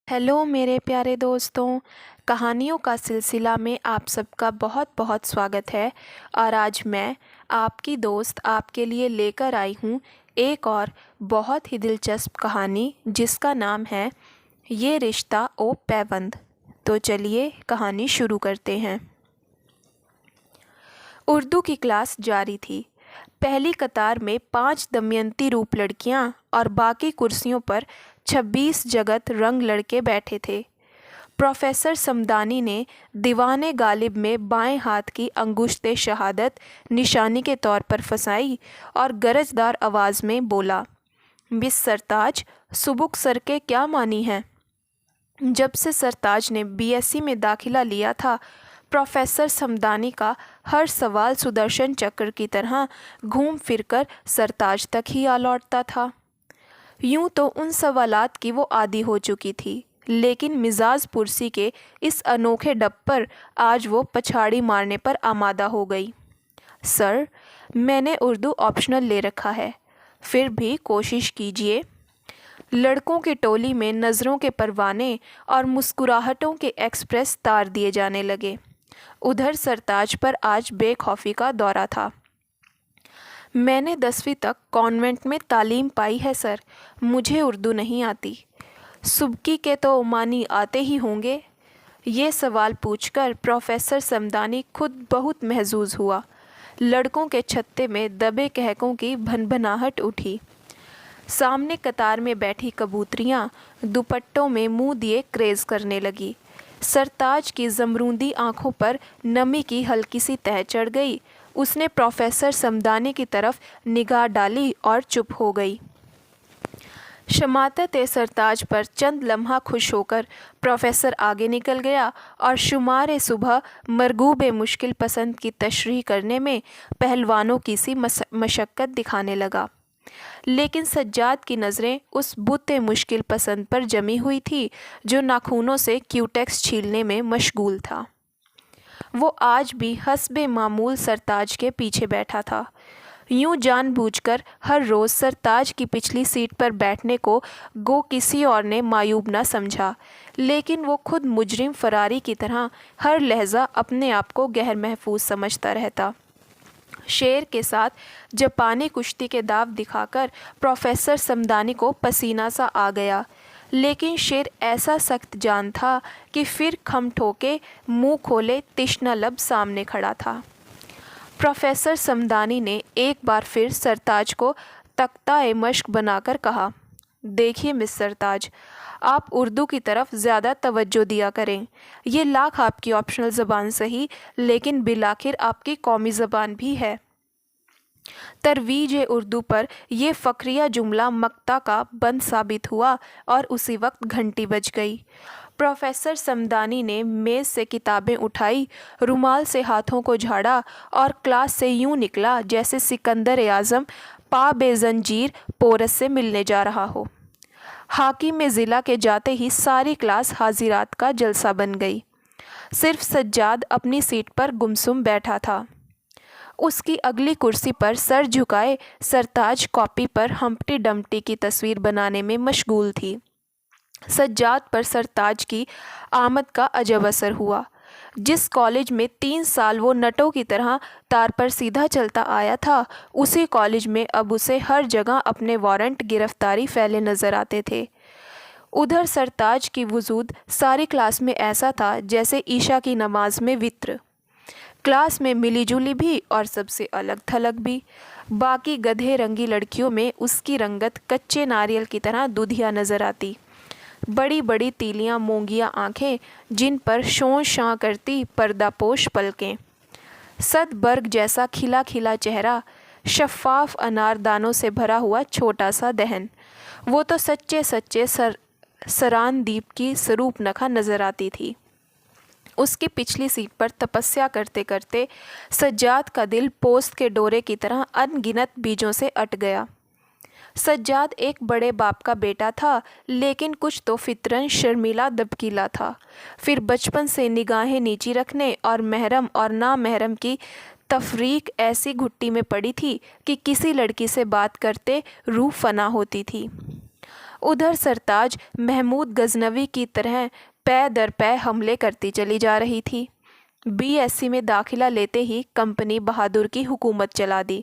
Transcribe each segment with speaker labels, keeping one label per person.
Speaker 1: Hello मेरे प्यारे दोस्तों। कहानियों का सिलसिला में आप सबका बहुत बहुत स्वागत है। और आज मैं आपकी दोस्त आपके लिए लेकर आई हूँ एक और बहुत ही दिलचस्प कहानी जिसका नाम है ये रिश्ता ओ पैबंद। तो चलिए कहानी शुरू करते हैं। उर्दू की क्लास जारी थी। पहली कतार में 5 दमयंती रूप लड़कियां और बाकी कुर्सियों पर 26 जगत रंग लड़के बैठे थे। प्रोफेसर समदानी ने दीवाने गालिब में बाएं हाथ की अंगुश्ते शहादत निशानी के तौर पर फंसाई और गरजदार आवाज़ में बोला, मिस सरताज, सुबुक सर के क्या मानी है। जब से सरताज ने बीएससी में दाखिला लिया था, प्रोफेसर समदानी का हर सवाल सुदर्शन चक्र की तरह घूम फिरकर सरताज तक ही आ लौटता था। यूं तो उन सवालात की वो आदी हो चुकी थी, लेकिन मिजाज पुरसी के इस अनोखे डब पर आज वो पछाड़ी मारने पर आमादा हो गई। सर, मैंने उर्दू ऑप्शनल ले रखा है, फिर भी कोशिश कीजिए। लड़कों की टोली में नज़रों के परवाने और मुस्कुराहटों के एक्सप्रेस तार दिए जाने लगे। उधर सरताज पर आज बेखौफी का दौरा था। मैंने 10वीं तक कॉन्वेंट में तालीम पाई है सर, मुझे उर्दू नहीं आती। सुबकी के तो ओमानी आते ही होंगे। ये सवाल पूछकर प्रोफेसर समदानी खुद बहुत महजूज हुआ। लड़कों के छत्ते में दबे कहकों की भनभनाहट उठी। सामने कतार में बैठी कबूतरियां दुपट्टों में मुंह दिए क्रेज करने लगी। सरताज की जमरूंदी आंखों पर नमी की हल्की सी तह चढ़ गई। उसने प्रोफेसर समदानी की तरफ निगाह डाली और चुप हो गई। शमातत सरताज पर चंद लम्हा खुश होकर प्रोफेसर आगे निकल गया और शुमार सुबह मरगूब मुश्किल पसंद की तशरीह करने में पहलवानों की सी मशक्क़त दिखाने लगा। लेकिन सज्जाद की नज़रें उस बुत मुश्किल पसंद पर जमी हुई थी जो नाखूनों से क्यूटेक्स छीलने में मशगूल था। वो आज भी हस्बे मामूल सरताज के पीछे बैठा था। यूं जानबूझकर हर रोज़ सरताज की पिछली सीट पर बैठने को गो किसी और ने मायूब ना समझा, लेकिन वो खुद मुजरिम फरारी की तरह हर लहजा अपने आप को गैर महफूज समझता रहता। शेर के साथ जापानी कुश्ती के दाव दिखाकर प्रोफेसर समदानी को पसीना सा आ गया, लेकिन शेर ऐसा सख्त जान था कि फिर खम ठोके मुंह खोले तिश्ना लब सामने खड़ा था। प्रोफेसर समदानी ने एक बार फिर सरताज को तख्ता मश्क बनाकर कहा, देखिए मिस सरताज, आप उर्दू की तरफ ज़्यादा तवज्जो दिया करें। ये लाख आपकी ऑप्शनल ज़बान सही, लेकिन बिलाखिर आपकी कौमी ज़बान भी है। तरवीज उर्दू पर यह फ़क्रिया जुमला मक्ता का बंद साबित हुआ और उसी वक्त घंटी बज गई। प्रोफेसर समदानी ने मेज़ से किताबें उठाई, रुमाल से हाथों को झाड़ा और क्लास से यूं निकला जैसे सिकंदर आज़म पा बेजंजीर पोरस से मिलने जा रहा हो। हाकिम में ज़िला के जाते ही सारी क्लास हाजिरात का जलसा बन गई। सिर्फ सज्जाद अपनी सीट पर गुमसुम बैठा था। उसकी अगली कुर्सी पर सर झुकाए सरताज कॉपी पर हम्प्टी डम्प्टी की तस्वीर बनाने में मशगूल थी। सज्जाद पर सरताज की आमद का अजब असर हुआ। जिस कॉलेज में 3 साल वो नटों की तरह तार पर सीधा चलता आया था, उसी कॉलेज में अब उसे हर जगह अपने वारंट गिरफ्तारी फैले नज़र आते थे। उधर सरताज की वजूद सारी क्लास में ऐसा था जैसे ईशा की नमाज में वित्र। क्लास में मिली जुली भी और सबसे अलग थलग भी। बाकी गधे रंगी लड़कियों में उसकी रंगत कच्चे नारियल की तरह दूधिया नज़र आती। बड़ी बड़ी तीलियां मोंगियां आंखें, जिन पर शों शां करती पर्दापोश पलकें, सदबर्ग जैसा खिला खिला चेहरा, शफ़ाफ अनारदानों से भरा हुआ छोटा सा दहन। वो तो सच्चे सच्चे सरान दीप की स्वरूप नखा नज़र आती थी। उसकी पिछली सीट पर तपस्या करते करते सज्जाद का दिल पोस्त के डोरे की तरह अनगिनत बीजों से अट गया। सज्जाद एक बड़े बाप का बेटा था, लेकिन कुछ तो फितरन शर्मीला दबकीला था। फिर बचपन से निगाहें नीची रखने और महरम और ना महरम की तफरीक ऐसी घुट्टी में पड़ी थी कि किसी लड़की से बात करते रूह फना होती थी। ادھر سرتاج محمود غزنوی کی طرح پے در پے حملے کرتی چلی جا رہی تھی۔ BSc میں داخلہ لیتے ہی کمپنی بہادر کی حکومت چلا دی۔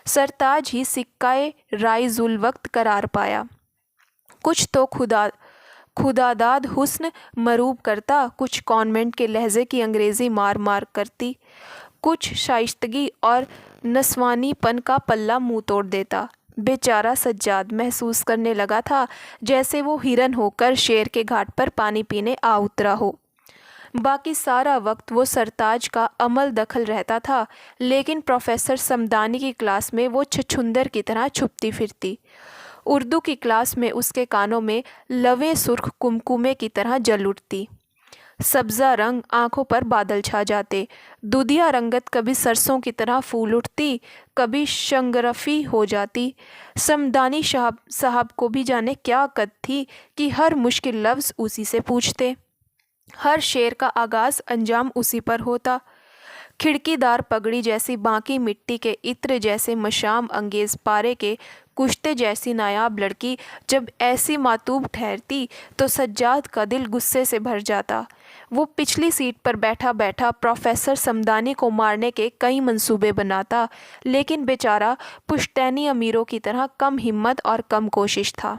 Speaker 1: سرتاج ہی سکہ رائج الوقت قرار پایا۔ کچھ تو خداداد حسن مروب کرتا، کچھ کانوینٹ کے لہجے کی انگریزی مار مار کرتی، کچھ شائستگی اور نسوانی پن کا پلہ منہ توڑ دیتا۔ بیچارہ سجاد محسوس کرنے لگا تھا جیسے وہ ہرن ہو کر شیر کے گھاٹ پر پانی پینے آ اترا ہو۔ باقی سارا وقت وہ سرتاج کا عمل دخل رہتا تھا، لیکن پروفیسر صمدانی کی کلاس میں وہ چھچھندر کی طرح چھپتی پھرتی۔ اردو کی کلاس میں اس کے کانوں میں لویں سرخ کمکمے کی طرح جل اٹھتی، سبزہ رنگ آنکھوں پر بادل چھا جاتے، دودھیا رنگت کبھی سرسوں کی طرح پھول اٹھتی، کبھی شنگرفی ہو جاتی۔ صمدانی صاحب کو بھی جانے کیا قد تھی کہ ہر مشکل لفظ اسی سے پوچھتے، ہر شعر کا آغاز انجام اسی پر ہوتا۔ کھڑکی دار پگڑی جیسی باقی مٹی کے عطر جیسے مشام انگیز پارے کے کشتے جیسی نایاب لڑکی جب ایسی ماتوب ٹھہرتی تو سجاد کا دل غصے سے بھر جاتا۔ وہ پچھلی سیٹ پر بیٹھا بیٹھا پروفیسر صمدانی کو مارنے کے کئی منصوبے بناتا، لیکن بیچارہ پشتینی امیروں کی طرح کم ہمت اور کم کوشش تھا۔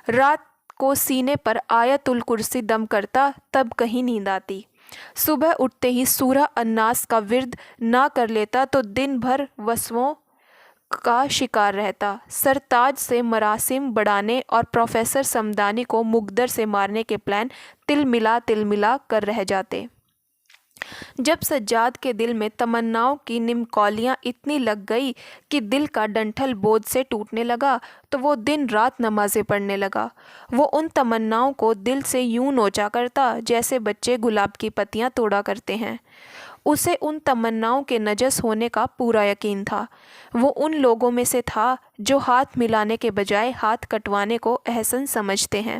Speaker 1: رات کو سینے پر آیت الکرسی دم کرتا، تب کہیں نیند آتی۔ صبح اٹھتے ہی سورہ الناس کا ورد نہ کر لیتا تو دن بھر وسوسوں کا شکار رہتا۔ سرتاج سے مراسم بڑھانے اور پروفیسر صمدانی کو مقدر سے مارنے کے پلان تل ملا کر رہ جاتے۔ جب سجاد کے دل میں تمناؤں کی نمکولیاں اتنی لگ گئی کہ دل کا ڈنٹھل بوجھ سے ٹوٹنے لگا تو وہ دن رات نمازیں پڑھنے لگا۔ وہ ان تمناؤں کو دل سے یوں نوچا کرتا جیسے بچے گلاب کی پتیاں توڑا کرتے ہیں۔ اسے ان تمناؤں کے نجس ہونے کا پورا یقین تھا۔ وہ ان لوگوں میں سے تھا جو ہاتھ ملانے کے بجائے ہاتھ کٹوانے کو احسن سمجھتے ہیں۔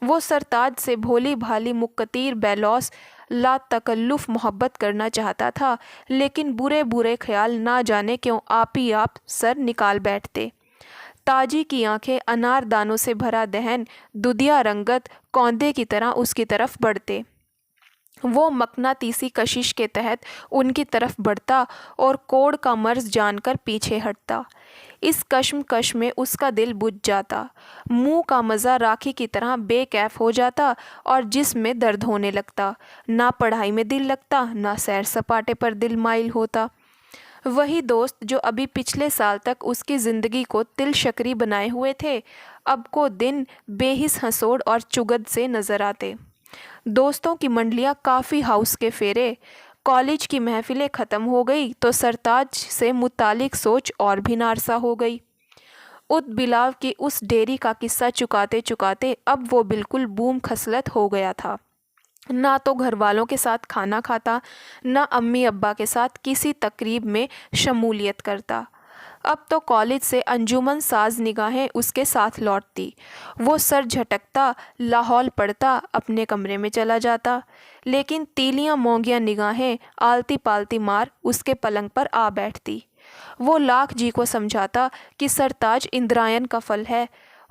Speaker 1: وہ سرتاج سے بھولی بھالی مقتیر بیلوس لا تکلف محبت کرنا چاہتا تھا، لیکن برے خیال نہ جانے کیوں آپ ہی آپ سر نکال بیٹھتے۔ تاجی کی آنکھیں انار دانوں سے بھرا دہن دودھیا رنگت کوندے کی طرح اس کی طرف بڑھتے۔ وہ مقناطیسی کشش کے تحت ان کی طرف بڑھتا اور کوڑ کا مرض جان کر پیچھے ہٹتا۔ اس کشمکش میں اس کا دل بجھ جاتا، منہ کا مزہ راکھی کی طرح بے کیف ہو جاتا اور جسم میں درد ہونے لگتا۔ نہ پڑھائی میں دل لگتا، نہ سیر سپاٹے پر دل مائل ہوتا۔ وہی دوست جو ابھی پچھلے سال تک اس کی زندگی کو تل شکری بنائے ہوئے تھے، اب کو دن بے حس ہنسوڑ اور چگد سے نظر آتے۔ دوستوں کی منڈلیاں، کافی ہاؤس کے پھیرے، کالج کی محفلیں ختم ہو گئی تو سرتاج سے متعلق سوچ اور بھی نارسا ہو گئی۔ بلاو کی اس ڈیری کا قصہ چکاتے چکاتے اب وہ بالکل بوم خصلت ہو گیا تھا۔ نہ تو گھر والوں کے ساتھ کھانا کھاتا، نہ امی ابا کے ساتھ کسی تقریب میں شمولیت کرتا۔ اب تو کالج سے انجمن ساز نگاہیں اس کے ساتھ لوٹتی۔ وہ سر جھٹکتا، لاہول پڑتا، اپنے کمرے میں چلا جاتا، لیکن تیلیاں مونگیاں نگاہیں آلتی پالتی مار اس کے پلنگ پر آ بیٹھتی۔ وہ لاکھ جی کو سمجھاتا کہ سرتاج اندرائن کا پھل ہے،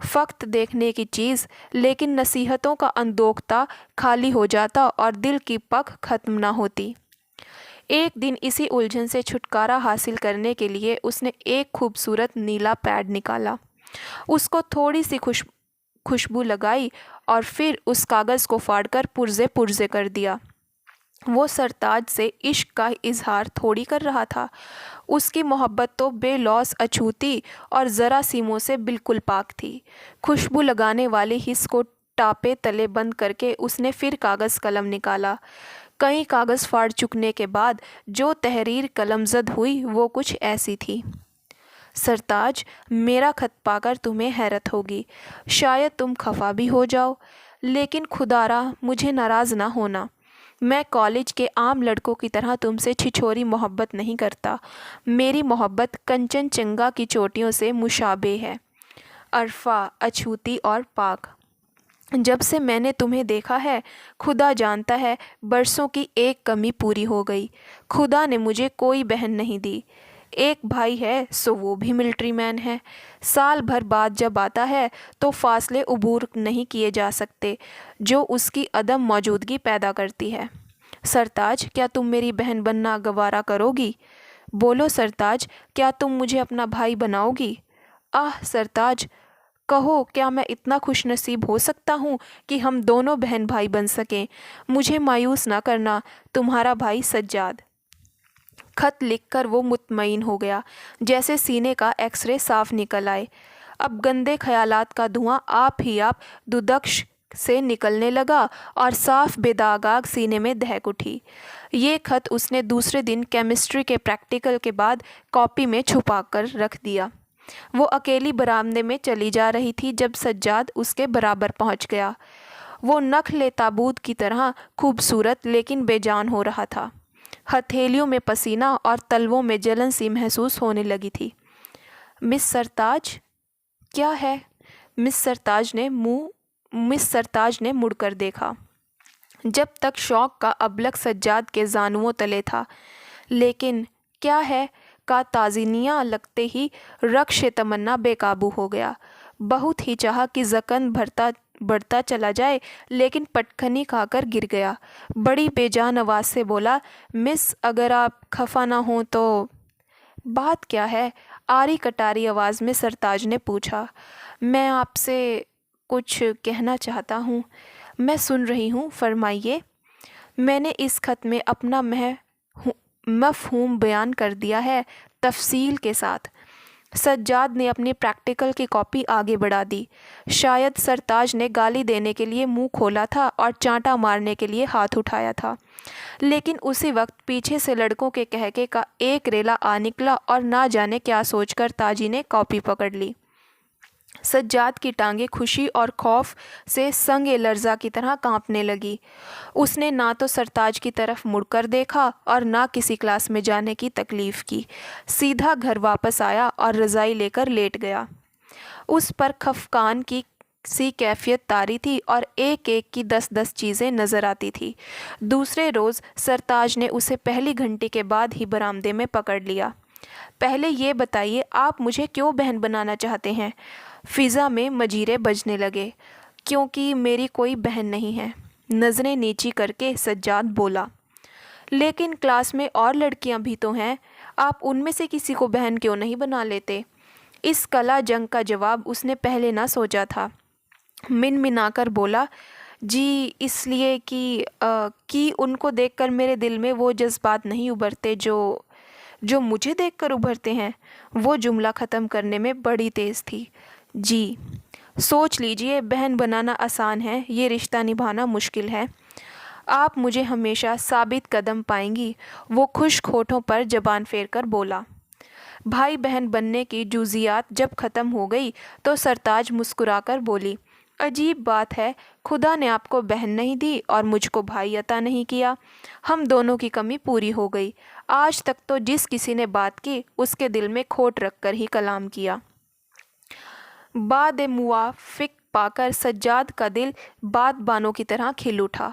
Speaker 1: فقط دیکھنے کی چیز، لیکن نصیحتوں کا اندوختہ خالی ہو جاتا اور دل کی پکھ ختم نہ ہوتی۔ ایک دن اسی الجھن سے چھٹکارا حاصل کرنے کے لیے اس نے ایک خوبصورت نیلا پیڈ نکالا، اس کو تھوڑی سی خوشبو لگائی اور پھر اس کاغذ کو پھاڑ کر پرزے کر دیا۔ وہ سرتاج سے عشق کا اظہار تھوڑی کر رہا تھا، اس کی محبت تو بے لوث اچھوتی اور جراثیموں سے بالکل پاک تھی۔ خوشبو لگانے والے حص کو ٹاپے تلے بند کر کے اس نے پھر کاغذ قلم نکالا۔ کئی کاغذ پھاڑ چکنے کے بعد جو تحریر قلم زد ہوئی وہ کچھ ایسی تھی: سرتاج، میرا خط پا کر تمہیں حیرت ہوگی، شاید تم خفا بھی ہو جاؤ، لیکن خدا را مجھے ناراض نہ ہونا۔ میں کالج کے عام لڑکوں کی طرح تم سے چھچھوری محبت نہیں کرتا۔ میری محبت کنچن چنگا کی چوٹیوں سے مشابہ ہے، عرفہ، اچھوتی اور پاک۔ جب سے میں نے تمہیں دیکھا ہے، خدا جانتا ہے برسوں کی ایک کمی پوری ہو گئی۔ خدا نے مجھے کوئی بہن نہیں دی، ایک بھائی ہے سو وہ بھی ملٹری مین ہے۔ سال بھر بعد جب آتا ہے تو فاصلے عبور نہیں کیے جا سکتے جو اس کی عدم موجودگی پیدا کرتی ہے۔ سرتاج، کیا تم میری بہن بننا گوارا کرو گی؟ بولو سرتاج، کیا تم مجھے اپنا بھائی بناؤ گی؟ آہ سرتاج، کہو کیا میں اتنا خوش نصیب ہو سکتا ہوں کہ ہم دونوں بہن بھائی بن سکیں؟ مجھے مایوس نہ کرنا، تمہارا بھائی سجاد۔ خط لکھ کر وہ مطمئن ہو گیا، جیسے سینے کا ایکس رے صاف نکل آئے۔ اب گندے خیالات کا دھواں آپ ہی آپ دودکش سے نکلنے لگا اور صاف بے داغ آگ سینے میں دہک اٹھی۔ یہ خط اس نے دوسرے دن کیمسٹری کے پریکٹیکل کے بعد کاپی میں چھپا کر رکھ دیا۔ وہ اکیلی برآمدے میں چلی جا رہی تھی جب سجاد اس کے برابر پہنچ گیا۔ وہ نخل تابوت کی طرح خوبصورت لیکن بے جان ہو رہا تھا۔ ہتھیلیوں میں پسینہ اور تلووں میں جلن سی محسوس ہونے لگی تھی۔ مس سرتاج؟ کیا ہے؟ مس سرتاج نے مڑ کر دیکھا۔ جب تک شوق کا ابلک سجاد کے زانوؤں تلے تھا۔ لیکن کیا ہے کا تازینیہ لگتے ہی رقص تمنا بے قابو ہو گیا۔ بہت ہی چاہا کہ زکن بڑھتا چلا جائے لیکن پٹکھنی کھا کر گر گیا۔ بڑی بے جان آواز سے بولا، مس اگر آپ خفا نہ ہوں تو۔ بات کیا ہے؟ آری کٹاری آواز میں سرتاج نے پوچھا۔ میں آپ سے کچھ کہنا چاہتا ہوں۔ میں سن رہی ہوں، فرمائیے۔ میں نے اس خط میں اپنا مفہوم بیان کر دیا ہے، تفصیل کے ساتھ۔ سجاد نے اپنی پریکٹیکل کی کاپی آگے بڑھا دی۔ شاید سرتاج نے گالی دینے کے لیے منہ کھولا تھا اور چانٹا مارنے کے لیے ہاتھ اٹھایا تھا، لیکن اسی وقت پیچھے سے لڑکوں کے کہکے کا ایک ریلا آ نکلا اور نہ جانے کیا سوچ کر تاجی نے کاپی پکڑ لی۔ سجاد کی ٹانگیں خوشی اور خوف سے سنگ لرزہ کی طرح کانپنے لگی۔ اس نے نہ تو سرتاج کی طرف مڑ کر دیکھا اور نہ کسی کلاس میں جانے کی تکلیف کی۔ سیدھا گھر واپس آیا اور رضائی لے کر لیٹ گیا۔ اس پر خفقان کی سی کیفیت طاری تھی اور ایک ایک کی 10 چیزیں نظر آتی تھی۔ دوسرے روز سرتاج نے اسے پہلی گھنٹی کے بعد ہی برآمدے میں پکڑ لیا۔ پہلے یہ بتائیے آپ مجھے کیوں بہن بنانا چاہتے ہیں؟ فضا میں مجیرے بجنے لگے۔ کیونکہ میری کوئی بہن نہیں ہے، نظریں نیچی کر کے سجاد بولا۔ لیکن کلاس میں اور لڑکیاں بھی تو ہیں، آپ ان میں سے کسی کو بہن کیوں نہیں بنا لیتے؟ اس کلا جنگ کا جواب اس نے پہلے نہ سوچا تھا۔ منا کر بولا، جی اس لیے کہ ان کو دیکھ کر میرے دل میں وہ جذبات نہیں ابھرتے جو مجھے دیکھ کر ابھرتے ہیں۔ وہ جملہ ختم کرنے میں بڑی تیز تھی۔ جی سوچ لیجئے، بہن بنانا آسان ہے، یہ رشتہ نبھانا مشکل ہے۔ آپ مجھے ہمیشہ ثابت قدم پائیں گی۔ وہ خشک ہونٹوں پر زبان پھیر کر بولا۔ بھائی بہن بننے کی جزیات جب ختم ہو گئی تو سرتاج مسکرا کر بولی، عجیب بات ہے، خدا نے آپ کو بہن نہیں دی اور مجھ کو بھائی عطا نہیں کیا۔ ہم دونوں کی کمی پوری ہو گئی۔ آج تک تو جس کسی نے بات کی اس کے دل میں کھوٹ رکھ کر ہی کلام کیا۔ بعد موافق پا کر سجاد کا دل باد بانوں کی طرح کھل اٹھا۔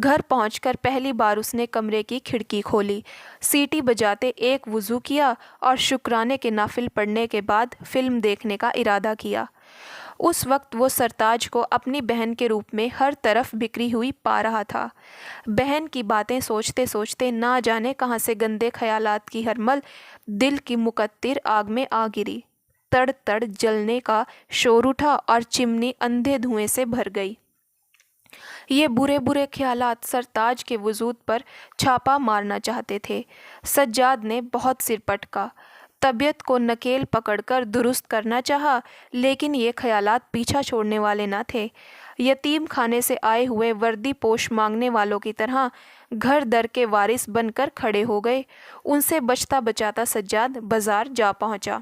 Speaker 1: گھر پہنچ کر پہلی بار اس نے کمرے کی کھڑکی کھولی، سیٹی بجاتے ایک وضو کیا اور شکرانے کے نافل پڑھنے کے بعد فلم دیکھنے کا ارادہ کیا۔ اس وقت وہ سرتاج کو اپنی بہن کے روپ میں ہر طرف بکھری ہوئی پا رہا تھا۔ بہن کی باتیں سوچتے سوچتے نہ جانے کہاں سے گندے خیالات کی ہرمل دل کی مقطر آگ میں آ گری۔ تڑ تڑ جلنے کا شور اٹھا اور چمنی اندھے دھوئیں سے بھر گئی۔ یہ برے برے خیالات سرتاج کے وجود پر چھاپا مارنا چاہتے تھے۔ سجاد نے بہت سر پٹکا، طبیعت کو نکیل پکڑ کر درست کرنا چاہا، لیکن یہ خیالات پیچھا چھوڑنے والے نہ تھے۔ یتیم خانے سے آئے ہوئے وردی پوش مانگنے والوں کی طرح گھر در کے وارث بن کر کھڑے ہو گئے۔ ان سے بچتا بچاتا سجاد بازار جا پہنچا۔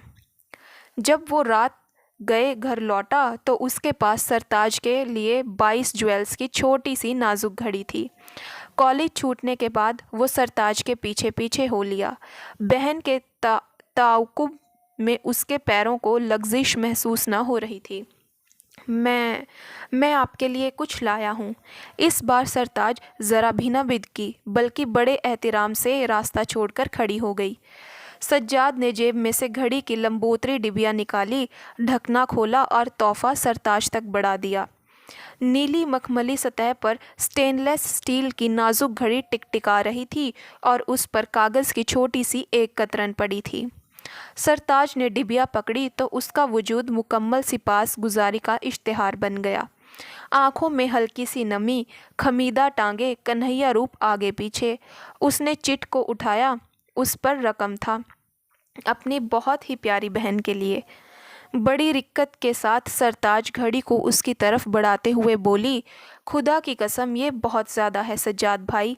Speaker 1: جب وہ رات گئے گھر لوٹا تو اس کے پاس سرتاج کے لیے 22 جویلز کی چھوٹی سی نازک گھڑی تھی۔ کالج چھوٹنے کے بعد وہ سرتاج کے پیچھے پیچھے ہو لیا۔ بہن کے تعاقب میں اس کے پیروں کو لغزش محسوس نہ ہو رہی تھی۔ میں آپ کے لیے کچھ لایا ہوں۔ اس بار سرتاج ذرا بھی نہ بدکی بلکہ بڑے احترام سے راستہ چھوڑ کر کھڑی ہو گئی۔ सज्जाद ने जेब में से घड़ी की लंबोतरी डिबिया निकाली, ढकना खोला और तोहफा सरताज तक बढ़ा दिया। नीली मखमली सतह पर स्टेनलेस स्टील की नाजुक घड़ी टिकटिका रही थी और उस पर कागज़ की छोटी सी एक कतरन पड़ी थी। सरताज ने डिबिया पकड़ी तो उसका वजूद मुकम्मल सिपास गुजारी का इश्तिहार बन गया। आंखों में हल्की सी नमी, खमीदा टांगे, कन्हैया रूप आगे पीछे। उसने चिट को उठाया। उस पर रकम था, अपनी बहुत ही प्यारी बहन के लिए। बड़ी रिक्कत के साथ सरताज घड़ी को उसकी तरफ बढ़ाते हुए बोली, खुदा की कसम ये बहुत ज़्यादा है सज्जाद भाई।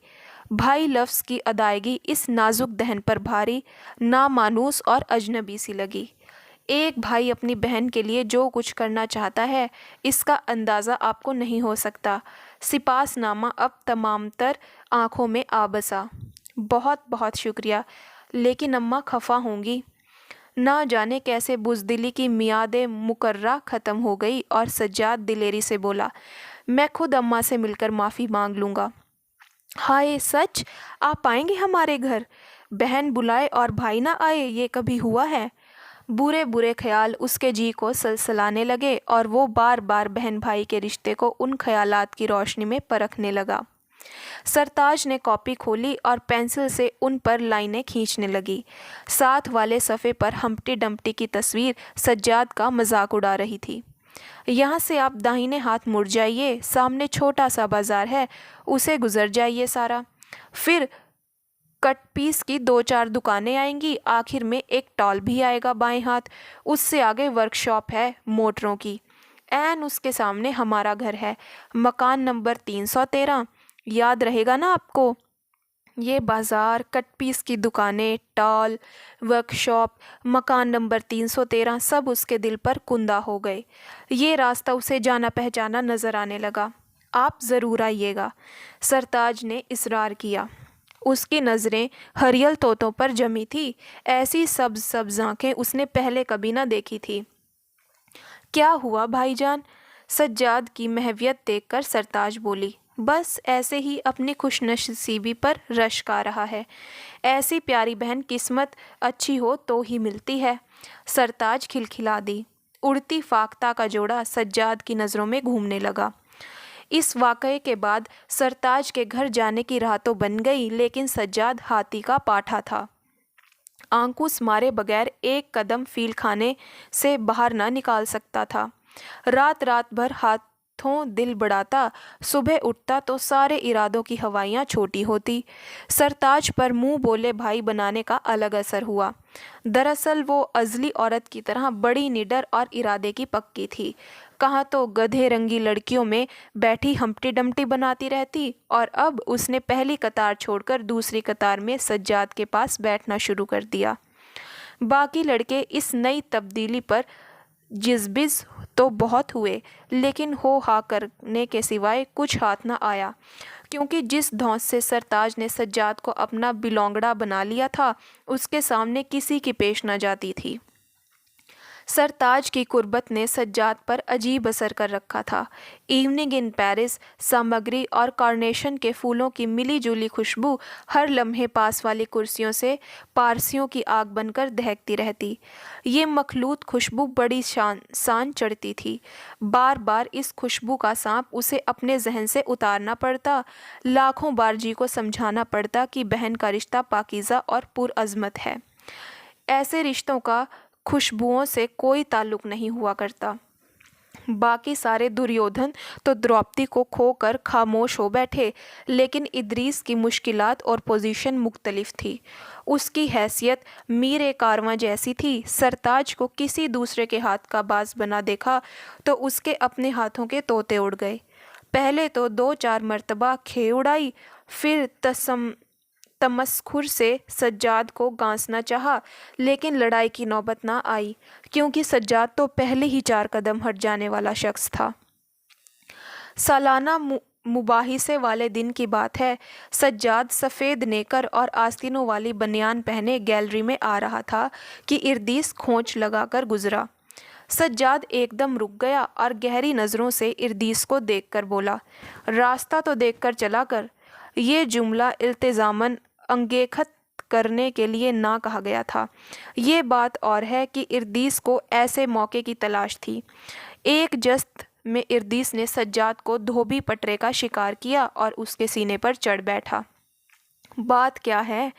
Speaker 1: भाई लफ्ज़ की अदायगी इस नाजुक दहन पर भारी, नामानूस और अजनबी सी लगी। एक भाई अपनी बहन के लिए जो कुछ करना चाहता है, इसका अंदाज़ा आपको नहीं हो सकता। सिपासनामा अब तमामतर आँखों में आ बसा। बहुत बहुत शुक्रिया, लेकिन अम्मा खफा होंगी। ना जाने कैसे बुज़दिली की मियाद मुकर्रा ख़त्म हो गई और सज्जाद दिलेरी से बोला, मैं खुद अम्मा से मिलकर माफ़ी मांग लूँगा। हाय सच, आप आएंगे हमारे घर? बहन बुलाए और भाई ना आए, ये कभी हुआ है? बुरे बुरे ख्याल उसके जी को सलसलाने लगे और वो बार बार बहन भाई के रिश्ते को उन ख्यालात की रोशनी में परखने लगा। सरताज ने कॉपी खोली और पेंसिल से उन पर लाइनें खींचने लगी। साथ वाले सफ़े पर हम्प्टी डम्प्टी की तस्वीर सज्जाद का मजाक उड़ा रही थी। यहाँ से आप दाहिने हाथ मुड़ जाइए, सामने छोटा सा बाजार है, उसे गुजर जाइए सारा। फिर कट पीस की 2-4 दुकानें आएंगी, आखिर में एक टॉल भी आएगा बाएं हाथ। उससे आगे वर्कशॉप है मोटरों की। ऐन उसके सामने हमारा घर है, मकान नंबर 313। याद रहेगा ना आपको? ये बाज़ार, कट पीस की दुकानें, टॉल, वर्कशॉप, मकान नंबर 313 सब उसके दिल पर कुंदा हो गए। ये रास्ता उसे जाना पहचाना नज़र आने लगा। आप ज़रूर आइएगा, सरताज ने इसरार किया। उसकी नज़रें हरियल तोतों पर जमी थी। ऐसी सब्ज़ सब्ज़ आँखें उसने पहले कभी ना देखी थी। क्या हुआ भाईजान? सज्जाद की महवियत देखकर सरताज बोली, बस ऐसे ही अपनी खुशनसीबी पर रश्क आ रहा है। ऐसी प्यारी बहन किस्मत अच्छी हो तो ही मिलती है। सरताज खिलखिला दी। उड़ती फाख्ता का जोड़ा सज्जाद की नज़रों में घूमने लगा। इस वाक़ये के बाद सरताज के घर जाने की राह तो बन गई, लेकिन सज्जाद हाथी का पाठा था। आंकुश मारे बगैर एक कदम फील खाने से बाहर ना निकाल सकता था। रात रात भर हाथों दिल बढ़ाता, सुबह उठता तो सारे इरादों की हवाइयाँ छोटी होती। सरताज पर मुंह बोले भाई बनाने का अलग असर हुआ। दरअसल वो अजली औरत की तरह बड़ी निडर और इरादे की पक्की थी। कहाँ तो गधे रंगी लड़कियों में बैठी हम्प्टी डम्प्टी बनाती रहती, और अब उसने पहली कतार छोड़कर दूसरी कतार में सज्जाद के पास बैठना शुरू कर दिया। बाकी लड़के इस नई तब्दीली पर जिज़बिज़ तो बहुत हुए, लेकिन हो हा करने के सिवाय कुछ हाथ न आया, क्योंकि जिस धौंस से सरताज ने सज्जाद को अपना बिलोंगड़ा बना लिया था, उसके सामने किसी की पेश न जाती थी। सरताज की कुर्बत ने सज्जाद पर अजीब असर कर रखा था। इवनिंग इन पेरिस सामग्री और कार्नेशन के फूलों की मिली जुली खुशबू हर लम्हे पास वाली कुर्सियों से पारसियों की आग बनकर दहकती रहती। ये मखलूत खुशबू बड़ी सान चढ़ती थी। बार बार इस खुशबू का सांप उसे अपने जहन से उतारना पड़ता। लाखों बार जी को समझाना पड़ता कि बहन का रिश्ता पाकीज़ा और पुरअज़मत है। ऐसे रिश्तों का खुशबुओं से कोई ताल्लुक़ नहीं हुआ करता। बाकी सारे दुर्योधन तो द्रौपदी को खोकर खामोश हो बैठे, लेकिन इदरीस की मुश्किलात और पोजीशन मुख्तलिफ थी। उसकी हैसियत मीर कारवां जैसी थी। सरताज को किसी दूसरे के हाथ का बाज बना देखा तो उसके अपने हाथों के तोते उड़ गए। पहले तो 2-4 मरतबा खे उड़ाई, फिर तमस्खुर से सज्जाद को गांसना चाहा, लेकिन लड़ाई की नौबत ना आई, क्योंकि सज्जाद तो पहले ही 4 कदम हट जाने वाला शख्स था। सालाना मुबाहिसे वाले दिन की बात है। सज्जाद सफ़ेद नेकर और आस्तीनों वाली बनियान पहने गैलरी में आ रहा था कि इर्दीस खोंच लगाकर गुजरा। सज्जाद एकदम रुक गया और गहरी नज़रों से इर्दीस को देखकर बोला, रास्ता तो देखकर चला कर। ये जुमला इल्तिज़ामन अंगेखत करने के लिए ना कहा गया था। ये बात और है कि इर्दीस को ऐसे मौके की तलाश थी। एक जस्त में इर्दीस ने सज्जाद को धोबी पटरे का शिकार किया और उसके सीने पर चढ़ बैठा। बात क्या है?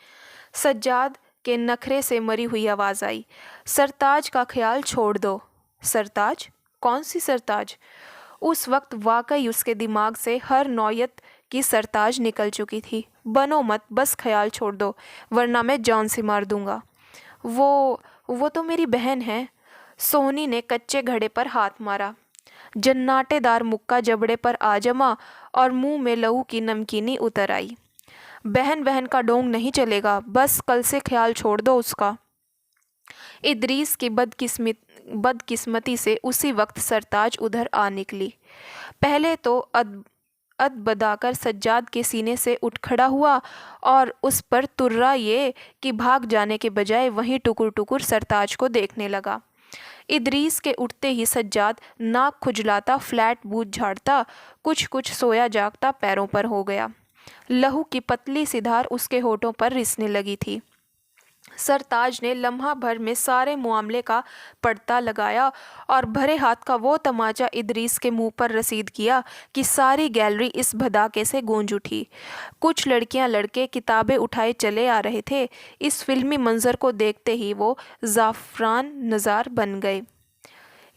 Speaker 1: सज्जाद के नखरे से मरी हुई आवाज़ आई। सरताज का ख्याल छोड़ दो। सरताज? कौन सी सरताज? उस वक्त वाकई उसके दिमाग से हर नौयत की सरताज निकल चुकी थी। बनो मत, बस ख्याल छोड़ दो, वरना मैं जान से मार दूंगा। वो तो मेरी बहन है। सोहनी ने कच्चे घड़े पर हाथ मारा। जन्नाटेदार मुक्का जबड़े पर आ जमा और मुंह में लहू की नमकीनी उतर आई। बहन बहन का डोंग नहीं चलेगा, बस कल से ख्याल छोड़ दो उसका। इदरीस की बदकिस्मती से उसी वक्त सरताज उधर आ निकली। पहले तो अदबदाकर सज्जाद के सीने से उठ खड़ा हुआ और उस पर तुर्रा ये कि भाग जाने के बजाय वहीं टुकुर टुकुर सरताज को देखने लगा। इदरीस के उठते ही सज्जाद नाक खुजलाता, फ्लैट बूथ झाड़ता, कुछ कुछ सोया जागता पैरों पर हो गया। लहू की पतली सी धार उसके होठों पर रिसने लगी थी। सरताज ने लम्हा भर में सारे मामले का पड़ता लगाया और भरे हाथ का वो तमाचा इदरीस के मुंह पर रसीद किया कि सारी गैलरी इस भदाके से गूंज उठी। कुछ लड़कियां लड़के किताबें उठाए चले आ रहे थे। इस फिल्मी मंजर को देखते ही वो ज़ाफ़रान नज़ार बन गए।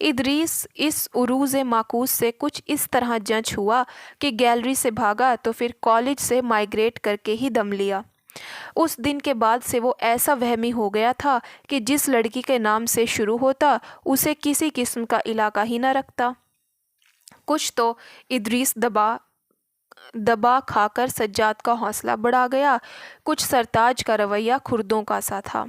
Speaker 1: इदरीस इस उरूज़े माकूस से कुछ इस तरह जंच हुआ कि गैलरी से भागा तो फिर कॉलेज से माइग्रेट करके ही दम लिया। उस दिन के बाद से वो ऐसा वहमी हो गया था कि जिस लड़की के नाम से शुरू होता उसे किसी किस्म का इलाका ही न रखता। कुछ तो इदरीस दबा खाकर सज्जाद का हौसला बढ़ा गया, कुछ सरताज का रवैया खुर्दों का सा था।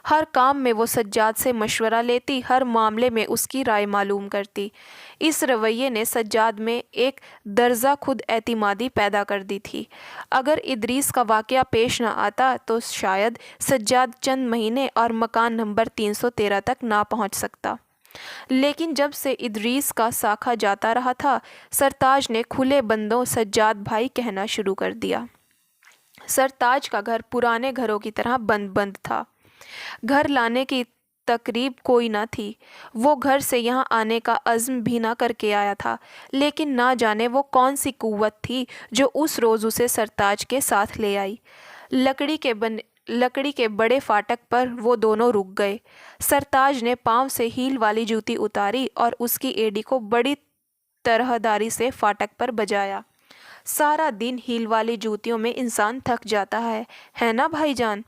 Speaker 1: हर काम में वो सज्जाद से मशवरा लेती, हर मामले में उसकी राय मालूम करती। इस रवैये ने सज्जाद में एक दर्जा खुद एतिमादी पैदा कर दी थी। अगर इदरीस का वाक़या पेश न आता तो शायद सज्जाद चंद महीने और मकान नंबर 313 तक ना पहुंच सकता। लेकिन जब से इदरीस का साखा जाता रहा था, सरताज ने खुले बंदों सज्जाद भाई कहना शुरू कर दिया। सरताज का घर पुराने घरों की तरह बंद बंद था। घर लाने की तकरीब कोई ना थी। वो घर से यहाँ आने का अज़्म भी ना करके आया था, लेकिन ना जाने वो कौन सी कुव्वत थी जो उस रोज़ उसे सरताज के साथ ले आई। लकड़ी के बड़े फाटक पर वो दोनों रुक गए। सरताज ने पाँव से हील वाली जूती उतारी और उसकी एड़ी को बड़ी तरहदारी से फाटक पर बजाया। सारा दिन हील वाली जूतियों में इंसान थक जाता है ना भाईजान?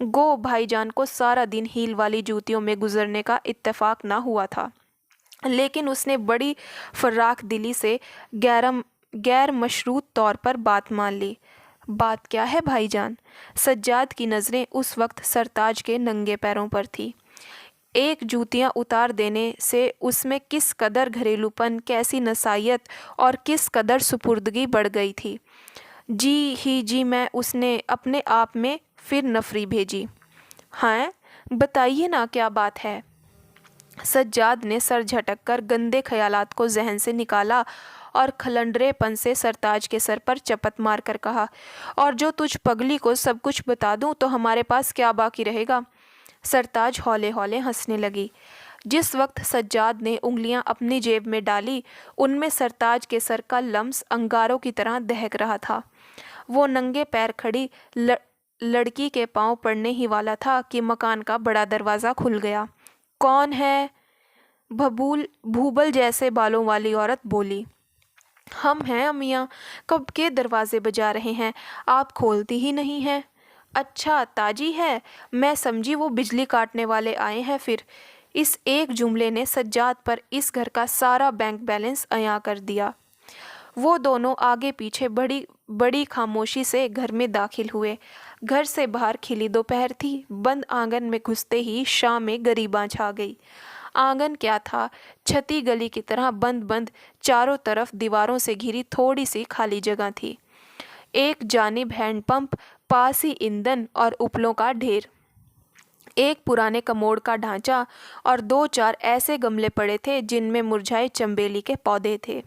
Speaker 1: गो भाईजान को सारा दिन हील वाली जूतियों में गुजरने का इत्तेफाक ना हुआ था, लेकिन उसने बड़ी फर्राख दिली से गैर मशरूत तौर पर बात मान ली। बात क्या है भाईजान? सज्जाद की नज़रें उस वक्त सरताज के नंगे पैरों पर थी। एक जूतियां उतार देने से उसमें किस कदर घरेलूपन, कैसी नसाइयत और किस कदर सुपुर्दगी बढ़ गई थी। जी मैं उसने अपने आप में फिर नफरी भेजी। हाँ, बताइए ना, क्या बात है? सज्जाद ने सर झटक कर गंदे ख्यालात को जहन से निकाला और खलंडरेपन से सरताज के सर पर चपत मार कर कहा, और जो तुझ पगली को सब कुछ बता दूं तो हमारे पास क्या बाकी रहेगा? सरताज हौले हौले हंसने लगी। जिस वक्त सज्जाद ने उंगलियां अपनी जेब में डाली, उनमें सरताज के सर का लम्स अंगारों की तरह दहक रहा था। वो नंगे पैर खड़ी लड़की के पांव पड़ने ही वाला था कि मकान का बड़ा दरवाज़ा खुल गया। कौन है? भूबल जैसे बालों वाली औरत बोली। हम हैं अमियाँ, कब के दरवाजे बजा रहे हैं, आप खोलती ही नहीं हैं। अच्छा, ताजी है, मैं समझी वो बिजली काटने वाले आए हैं फिर। इस एक जुमले ने सज्जाद पर इस घर का सारा बैंक बैलेंस अया कर दिया। वो दोनों आगे पीछे बड़ी खामोशी से घर में दाखिल हुए। घर से बाहर खिली दोपहर थी। बंद आंगन में घुसते ही शाम में गरीबां छा गई। आंगन क्या था, छती गली की तरह बंद चारों तरफ दीवारों से घिरी थोड़ी सी खाली जगह थी। एक जानिब हैंडपंप, पास ही ईंधन और उपलों का ढेर, एक पुराने कमोड का ढांचा और 2-4 ऐसे गमले पड़े थे जिनमें मुरझाए चंबेली के पौधे थे।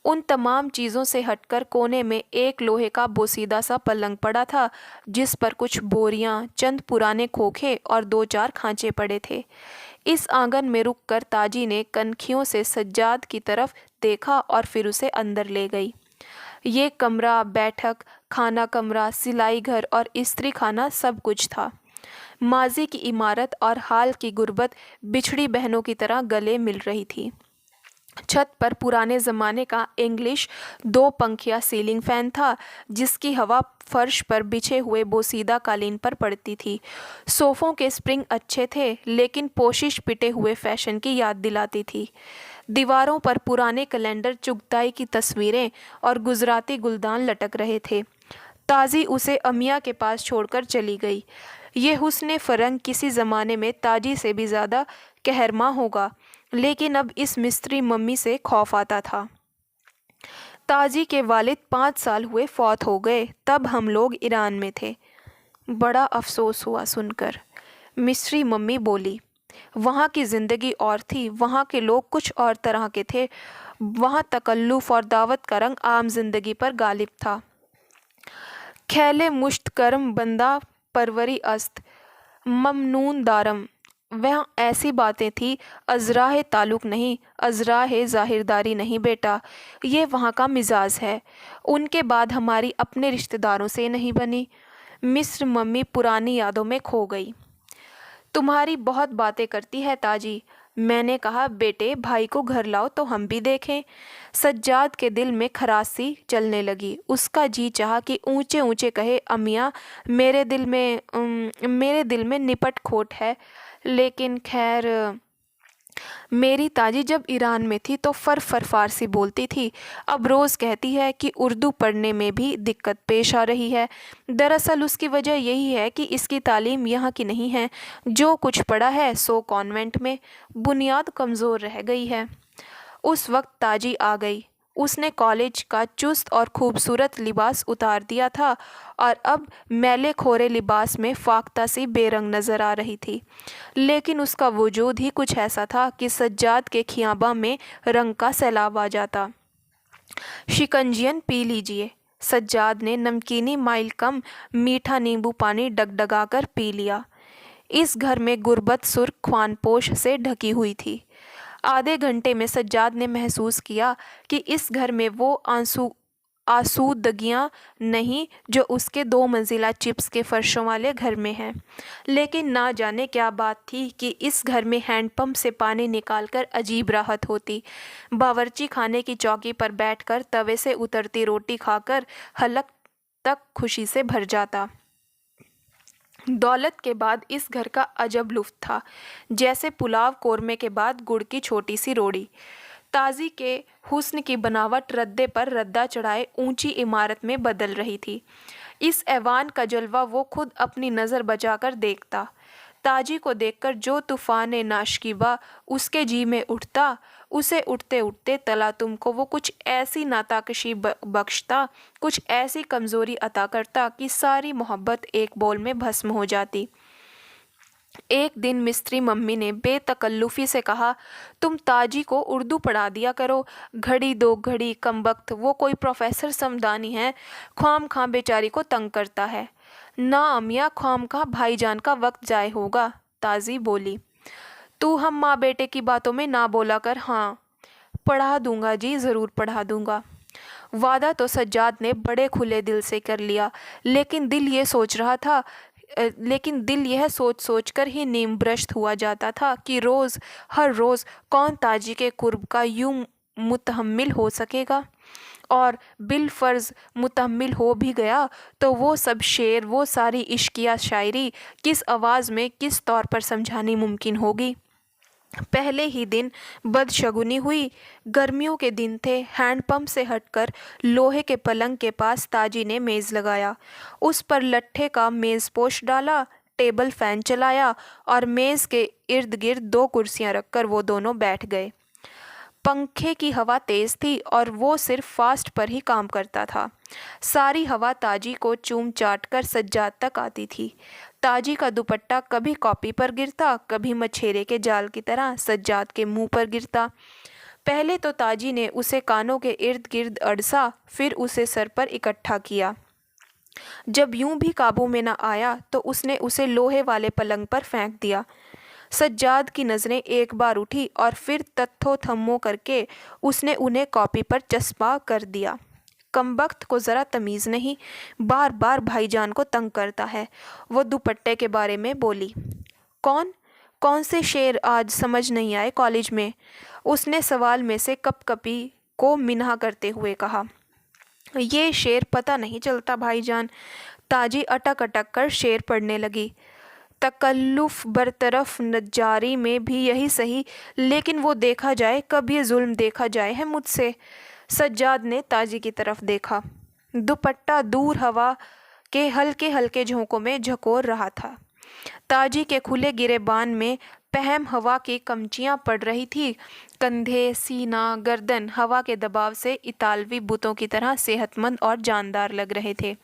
Speaker 1: उन तमाम चीज़ों से हटकर कोने में एक लोहे का बोसीदा सा पलंग पड़ा था, जिस पर कुछ बोरियां, चंद पुराने खोखे और 2-4 खांचे पड़े थे। इस आंगन में रुककर ताजी ने कनखियों से सज्जाद की तरफ देखा और फिर उसे अंदर ले गई। ये कमरा, बैठक, खाना कमरा, सिलाई घर और इस्त्री खाना सब कुछ था। माजी की इमारत और हाल की गुर्बत बिछड़ी बहनों की तरह गले मिल रही थी। छत पर पुराने ज़माने का इंग्लिश 2 पंखिया सीलिंग फैन था, जिसकी हवा फर्श पर बिछे हुए बोसीदा कालीन पर पड़ती थी। सोफ़ों के स्प्रिंग अच्छे थे, लेकिन पोशिश पिटे हुए फैशन की याद दिलाती थी। दीवारों पर पुराने कैलेंडर, चुगताई की तस्वीरें और गुजराती गुलदान लटक रहे थे। ताजी उसे अमिया के पास छोड़कर चली गई। ये हुस्न फ़रंग किसी ज़माने में ताजी से भी ज़्यादा कहरमा होगा, लेकिन अब इस मिस्त्री मम्मी से खौफ आता था। ताजी के वालिद 5 साल हुए फौत हो गए, तब हम लोग ईरान में थे। बड़ा अफसोस हुआ सुनकर, मिस्री मम्मी बोली। वहाँ की ज़िंदगी और थी, वहाँ के लोग कुछ और तरह के थे। वहाँ तकल्लुफ़ और दावत का रंग आम जिंदगी पर गालिब था। खैले मुश्त करम बंदा परवरी अस्त ममनून दारम, वह ऐसी बातें थी। अजराह ताल्लुक़ नहीं, अजराह ज़ाहिरदारी नहीं बेटा, ये वहाँ का मिजाज है। उनके बाद हमारी अपने रिश्तेदारों से नहीं बनी। मिस्र मम्मी पुरानी यादों में खो गई। तुम्हारी बहुत बातें करती है ताजी। मैंने कहा, बेटे भाई को घर लाओ तो हम भी देखें। सज्जाद के दिल में खरासी चलने लगी। उसका जी चाहा कि ऊंचे ऊंचे कहे, अमिया मेरे दिल में निपट खोट है, लेकिन खैर। मेरी ताजी जब ईरान में थी तो फर फारसी बोलती थी। अब रोज़ कहती है कि उर्दू पढ़ने में भी दिक्कत पेश आ रही है। दरअसल उसकी वजह यही है कि इसकी तालीम यहाँ की नहीं है। जो कुछ पढ़ा है सो कॉन्वेंट में, बुनियाद कमज़ोर रह गई है। उस वक्त ताजी आ गई। उसने कॉलेज का चुस्त और खूबसूरत लिबास उतार दिया था और अब मैले खोरे लिबास में फाख्ता सी बेरंग नज़र आ रही थी। लेकिन उसका वजूद ही कुछ ऐसा था कि सज्जाद के खियाबा में रंग का सैलाब आ जाता। शिकंजियन पी लीजिए। सज्जाद ने नमकीनी माइल कम मीठा नींबू पानी डगडगाकर पी लिया। इस घर में गुर्बत सुर्ख ख्वानपोश से ढकी हुई थी। आधे घंटे में सज्जाद ने महसूस किया कि इस घर में वो आसूदगियाँ नहीं जो उसके 2 मंजिला चिप्स के फर्शों वाले घर में हैं। लेकिन ना जाने क्या बात थी कि इस घर में हैंडपंप से पानी निकालकर अजीब राहत होती। बावर्ची खाने की चौकी पर बैठकर तवे से उतरती रोटी खाकर हलक तक खुशी से भर जाता। दौलत के बाद इस घर का अजब लुफ्त था, जैसे पुलाव कोरमे के बाद गुड़ की छोटी सी रोड़ी। ताजी के हुस्न की बनावट रद्दे पर रद्दा चढ़ाए ऊंची इमारत में बदल रही थी। इस ऐवान का जलवा वो खुद अपनी नज़र बचाकर देखता। ताजी को देखकर जो तूफ़ान नाशकीबा उसके जी में उठता, उसे उठते उठते तला तुमको वो कुछ ऐसी नाताकशी बख्शता, कुछ ऐसी कमज़ोरी अता करता कि सारी मोहब्बत एक बोल में भस्म हो जाती। एक दिन मिस्त्री मम्मी ने बेतकल्लुफ़ी से कहा, तुम ताजी को उर्दू पढ़ा दिया करो। घड़ी 2 घड़ी कमबख्त वो कोई प्रोफेसर समदानी है, ख्वाम खां बेचारी को तंग करता है। ना अमिया, ख्वाम खां भाईजान का वक्त जाए होगा। ताजी बोली, तू हम माँ बेटे की बातों में ना बोला कर। हाँ पढ़ा दूंगा जी, ज़रूर पढ़ा दूंगा। वादा तो सज्जाद ने बड़े खुले दिल से कर लिया, लेकिन दिल यह सोच सोच कर ही नीम भ्रष्ट हुआ जाता था कि हर रोज़ कौन ताजी के कुर्ब का यूं मुतहम्मिल हो सकेगा। और बिलफर्ज मुतहम्मिल हो भी गया तो वो सब शेर, वो सारी इश्किया शायरी किस आवाज़ में, किस तौर पर समझानी मुमकिन होगी। पहले ही दिन बदशगुनी हुई। गर्मियों के दिन थे। हैंडपंप से हटकर लोहे के पलंग के पास ताजी ने मेज़ लगाया, उस पर लट्ठे का मेज़पोश डाला, टेबल फैन चलाया और मेज़ के इर्द गिर्द 2 कुर्सियां रखकर वो दोनों बैठ गए। पंखे की हवा तेज़ थी और वो सिर्फ फास्ट पर ही काम करता था। सारी हवा ताजी को चूम चाट कर सज्जाद तक आती थी। ताजी का दुपट्टा कभी कॉपी पर गिरता, कभी मछेरे के जाल की तरह सज्जाद के मुंह पर गिरता। पहले तो ताजी ने उसे कानों के इर्द गिर्द अड़सा, फिर उसे सर पर इकट्ठा किया। जब यूं भी काबू में न आया तो उसने उसे लोहे वाले पलंग पर फेंक दिया। सज्जाद की नज़रें एक बार उठी और फिर तत्थो थम्मो करके उसने उन्हें कॉपी पर चस्पा कर दिया। कमबख्त को ज़रा तमीज़ नहीं, बार बार भाईजान को तंग करता है। वो दुपट्टे के बारे में बोली। कौन कौन से शेर आज समझ नहीं आए कॉलेज में? उसने सवाल में से कपकपी को मिन्हा करते हुए कहा। ये शेर पता नहीं चलता भाईजान। ताजी अटक अटक कर शेर पढ़ने लगी। तकल्लुफ़ बरतरफ नज्जारी में भी यही सही, लेकिन वो देखा जाए कब ये जुल्म देखा जाए है मुझसे। सज्जाद ने ताजी की तरफ देखा। दुपट्टा दूर हवा के हल्के हल्के झोंकों में झकोर रहा था। ताजी के खुले गिरेबान में पहम हवा की कमचियाँ पड़ रही थी। कंधे, सीना, गर्दन हवा के दबाव से इतालवी बुतों की तरह सेहतमंद और जानदार लग रहे थे।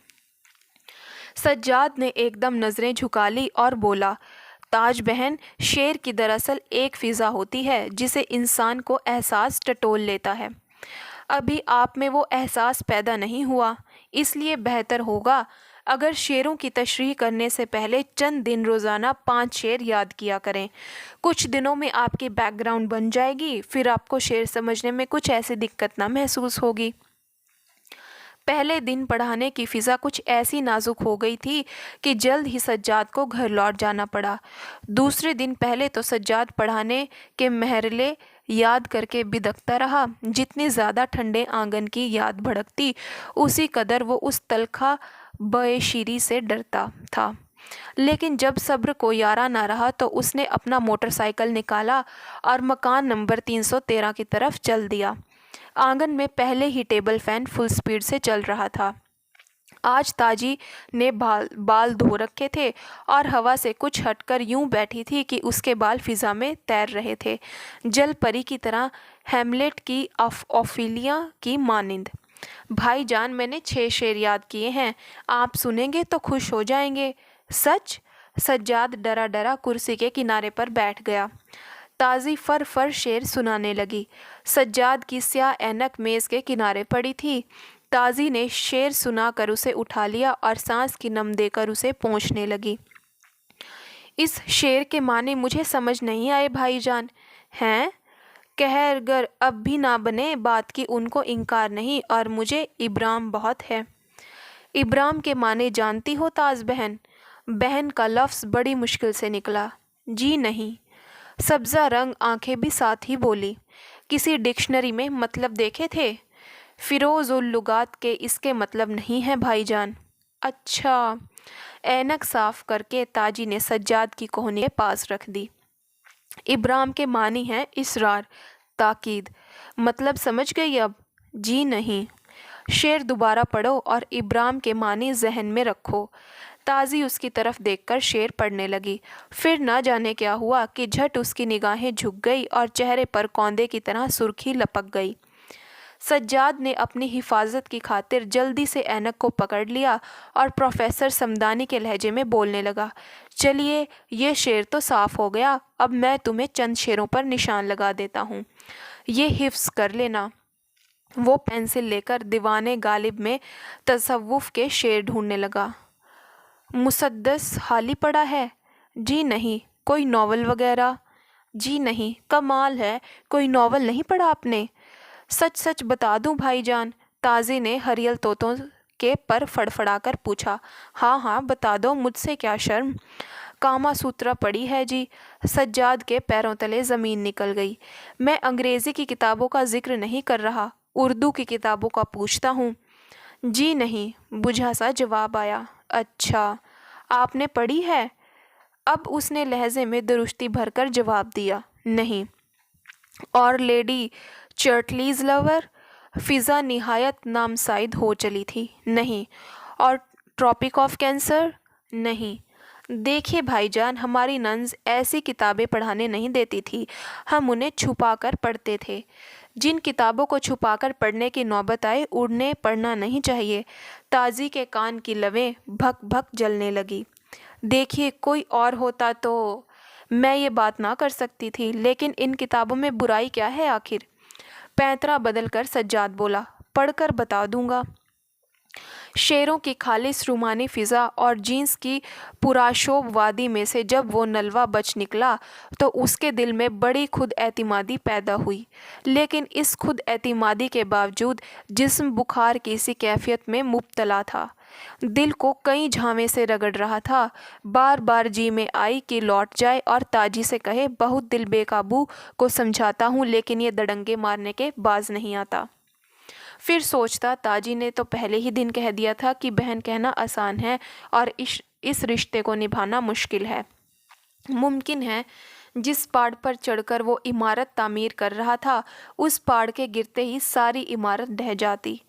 Speaker 1: सज्जाद ने एकदम नज़रें झुका ली और बोला, ताज बहन, शेर की दरअसल एक फ़िज़ा होती है जिसे इंसान को एहसास टटोल लेता है। अभी आप में वो एहसास पैदा नहीं हुआ, इसलिए बेहतर होगा अगर शेरों की तशरीह करने से पहले चंद दिन रोज़ाना 5 शेर याद किया करें। कुछ दिनों में आपकी बैकग्राउंड बन जाएगी, फिर आपको शेर समझने में कुछ ऐसी दिक्कत ना महसूस होगी। पहले दिन पढ़ाने की फ़िज़ा कुछ ऐसी नाजुक हो गई थी कि जल्द ही सज्जाद को घर लौट जाना पड़ा। दूसरे दिन पहले तो सज्जाद पढ़ाने के महरले याद करके बिदकता रहा। जितनी ज़्यादा ठंडे आंगन की याद भड़कती, उसी कदर वो उस तलखा बेशीरी से डरता था। लेकिन जब सब्र को यारा ना रहा तो उसने अपना मोटरसाइकिल निकाला और मकान नंबर 313 की तरफ चल दिया। आंगन में पहले ही टेबल फैन फुल स्पीड से चल रहा था। आज ताजी ने बाल धो रखे थे और हवा से कुछ हटकर यूं बैठी थी कि उसके बाल फिज़ा में तैर रहे थे, जल परी की तरह, हैमलेट की ओफिलिया की मानिंद। भाईजान, मैंने 6 शेर याद किए हैं, आप सुनेंगे तो खुश हो जाएंगे। सच? सज्जाद डरा डरा कुर्सी के किनारे पर बैठ गया। ताज़ी फर फर शेर सुनाने लगी। सज्जाद की स्याह ऐनक मेज़ के किनारे पड़ी थी। ताज़ी ने शेर सुनाकर उसे उठा लिया और सांस की नम देकर उसे पोंछने लगी। इस शेर के माने मुझे समझ नहीं आए भाईजान। हैं? कहरगर अब भी ना बने बात की उनको इनकार नहीं, और मुझे इब्राम बहुत है। इब्राम के माने जानती हो ताज बहन? बहन का लफ्ज़ बड़ी मुश्किल से निकला। जी नहीं। सब्ज़ा रंग आंखें भी साथ ही बोली। किसी डिक्शनरी में मतलब देखे थे? फ़िरोज़ उल लुगात के इसके मतलब नहीं है भाईजान। अच्छा। ऐनक साफ करके ताजी ने सज्जाद की कोहनी के पास रख दी। इब्राम के मानी हैं इसरार, ताकीद। मतलब समझ गई अब? जी नहीं। शेर दोबारा पढ़ो और इब्राम के मानी जहन में रखो। ताज़ी उसकी तरफ देखकर शेर पढ़ने लगी। फिर ना जाने क्या हुआ कि झट उसकी निगाहें झुक गई और चेहरे पर कौंदे की तरह सुर्खी लपक गई। सज्जाद ने अपनी हिफाजत की खातिर जल्दी से ऐनक को पकड़ लिया और प्रोफेसर समदानी के लहजे में बोलने लगा, चलिए ये शेर तो साफ़ हो गया, अब मैं तुम्हें चंद शेरों पर निशान लगा देता हूँ, ये हिफ्ज़ कर लेना। वो पेंसिल लेकर दीवाने गालिब में तसव्वुफ़ के शेर ढूंढने लगा। मुसद्दस हाली पड़ा है? जी नहीं। कोई नावल वगैरह? जी नहीं। कमाल है, कोई नावल नहीं पढ़ा आपने? सच सच बता दूं भाईजान? ताज़ी ने हरियल तोतों के पर फड़फड़ाकर पूछा। हाँ हाँ बता दो, मुझसे क्या शर्म। कामा सूत्रा पड़ी है जी। सज्जाद के पैरों तले ज़मीन निकल गई। मैं अंग्रेज़ी की किताबों का जिक्र नहीं कर रहा, उर्दू की किताबों का पूछता हूँ। जी नहीं, बुझा सा जवाब आया। अच्छा, आपने पढ़ी है? अब उसने लहजे में दुरुस्ती भरकर जवाब दिया। नहीं। और लेडी चर्टलीज लवर? फ़िज़ा निहायत नामसाइद हो चली थी। नहीं। और ट्रॉपिक ऑफ कैंसर? नहीं। देखिए भाईजान, हमारी नन्स ऐसी किताबें पढ़ाने नहीं देती थी, हम उन्हें छुपा कर पढ़ते थे। जिन किताबों को छुपाकर पढ़ने की नौबत आए उन्हें पढ़ना नहीं चाहिए। ताज़ी के कान की लवें भक भक जलने लगी। देखिए, कोई और होता तो मैं ये बात ना कर सकती थी, लेकिन इन किताबों में बुराई क्या है आखिर? पैंतरा बदल कर सज्जाद बोला, पढ़कर बता दूंगा। शेरों की खालिस रूमानी फिज़ा और जीन्स की पुराशोभ वादी में से जब वो नलवा बच निकला तो उसके दिल में बड़ी खुद एतमादी पैदा हुई, लेकिन इस खुद एतमादी के बावजूद जिस्म बुखार की सी कैफियत में मुब्तला था। दिल को कई झामे से रगड़ रहा था। बार बार जी में आई कि लौट जाए और ताजी से कहे, बहुत दिल बेकाबू को समझाता हूँ लेकिन ये दड़ंगे मारने के बाज नहीं आता। फिर सोचता, ताजी ने तो पहले ही दिन कह दिया था कि बहन कहना आसान है और इस रिश्ते को निभाना मुश्किल है। मुमकिन है जिस पहाड़ पर चढ़कर वो इमारत तामीर कर रहा था उस पहाड़ के गिरते ही सारी इमारत ढह जाती।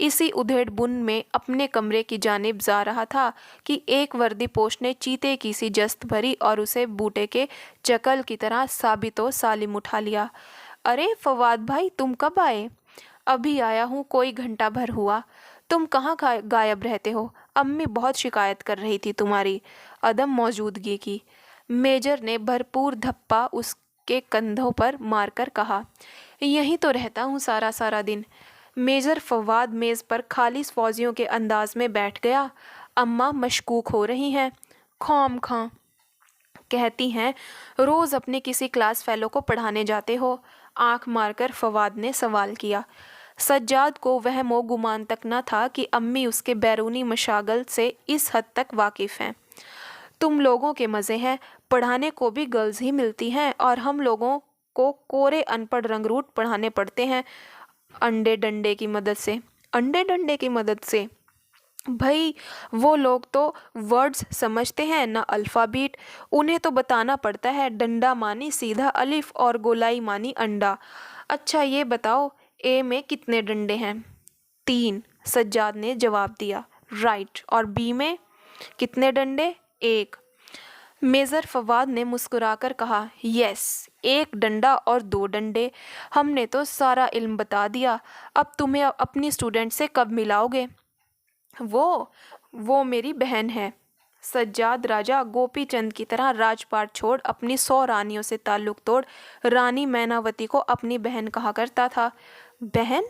Speaker 1: इसी उधेड़ बुन में अपने कमरे की जानिब जा रहा था कि एक वर्दीपोश ने चीते की सी जस्त भरी और उसे बूटे के चकल की तरह साबितो सालिम उठा लिया। अरे फवाद भाई, तुम कब आए? अभी आया हूँ, कोई घंटा भर हुआ। तुम कहाँ गायब रहते हो? अम्मी बहुत शिकायत कर रही थी तुम्हारी अदम मौजूदगी की। मेजर ने भरपूर धप्पा उसके कंधों पर मारकर कहा। यहीं तो रहता हूँ सारा सारा दिन। मेजर फवाद मेज़ पर खालिस फौजियों के अंदाज में बैठ गया। अम्मा मशकूक हो रही हैं। खौम खां कहती हैं, रोज़ अपने किसी क्लास फेलो को पढ़ाने जाते हो? आंख मारकर फवाद ने सवाल किया। सज्जाद को वहमो गुमान तक न था कि अम्मी उसके बैरूनी मशागल से इस हद तक वाकिफ़ हैं। तुम लोगों के मज़े हैं, पढ़ाने को भी गर्ल्स ही मिलती हैं और हम लोगों को कोरे अनपढ़ रंगरूट पढ़ाने पड़ते हैं अंडे डंडे की मदद से। अंडे डंडे की मदद से भाई, वो लोग तो वर्ड्स समझते हैं ना अल्फ़ाबीट। उन्हें तो बताना पड़ता है डंडा मानी सीधा अलिफ और गोलाई मानी अंडा। अच्छा ये बताओ, ए में कितने डंडे हैं? 3, सज्जाद ने जवाब दिया। राइट। और बी में कितने डंडे? 1। मेजर फवाद ने मुस्कुराकर कहा, यस, 1 डंडा और 2 डंडे। हमने तो सारा इल्म बता दिया। अब तुम्हें अपनी स्टूडेंट से कब मिलाओगे? वो मेरी बहन है। सज्जाद राजा गोपी चंद की तरह राजपाट छोड़ अपनी 100 रानियों से ताल्लुक तोड़ रानी मैनावती को अपनी बहन कहा करता था। बहन?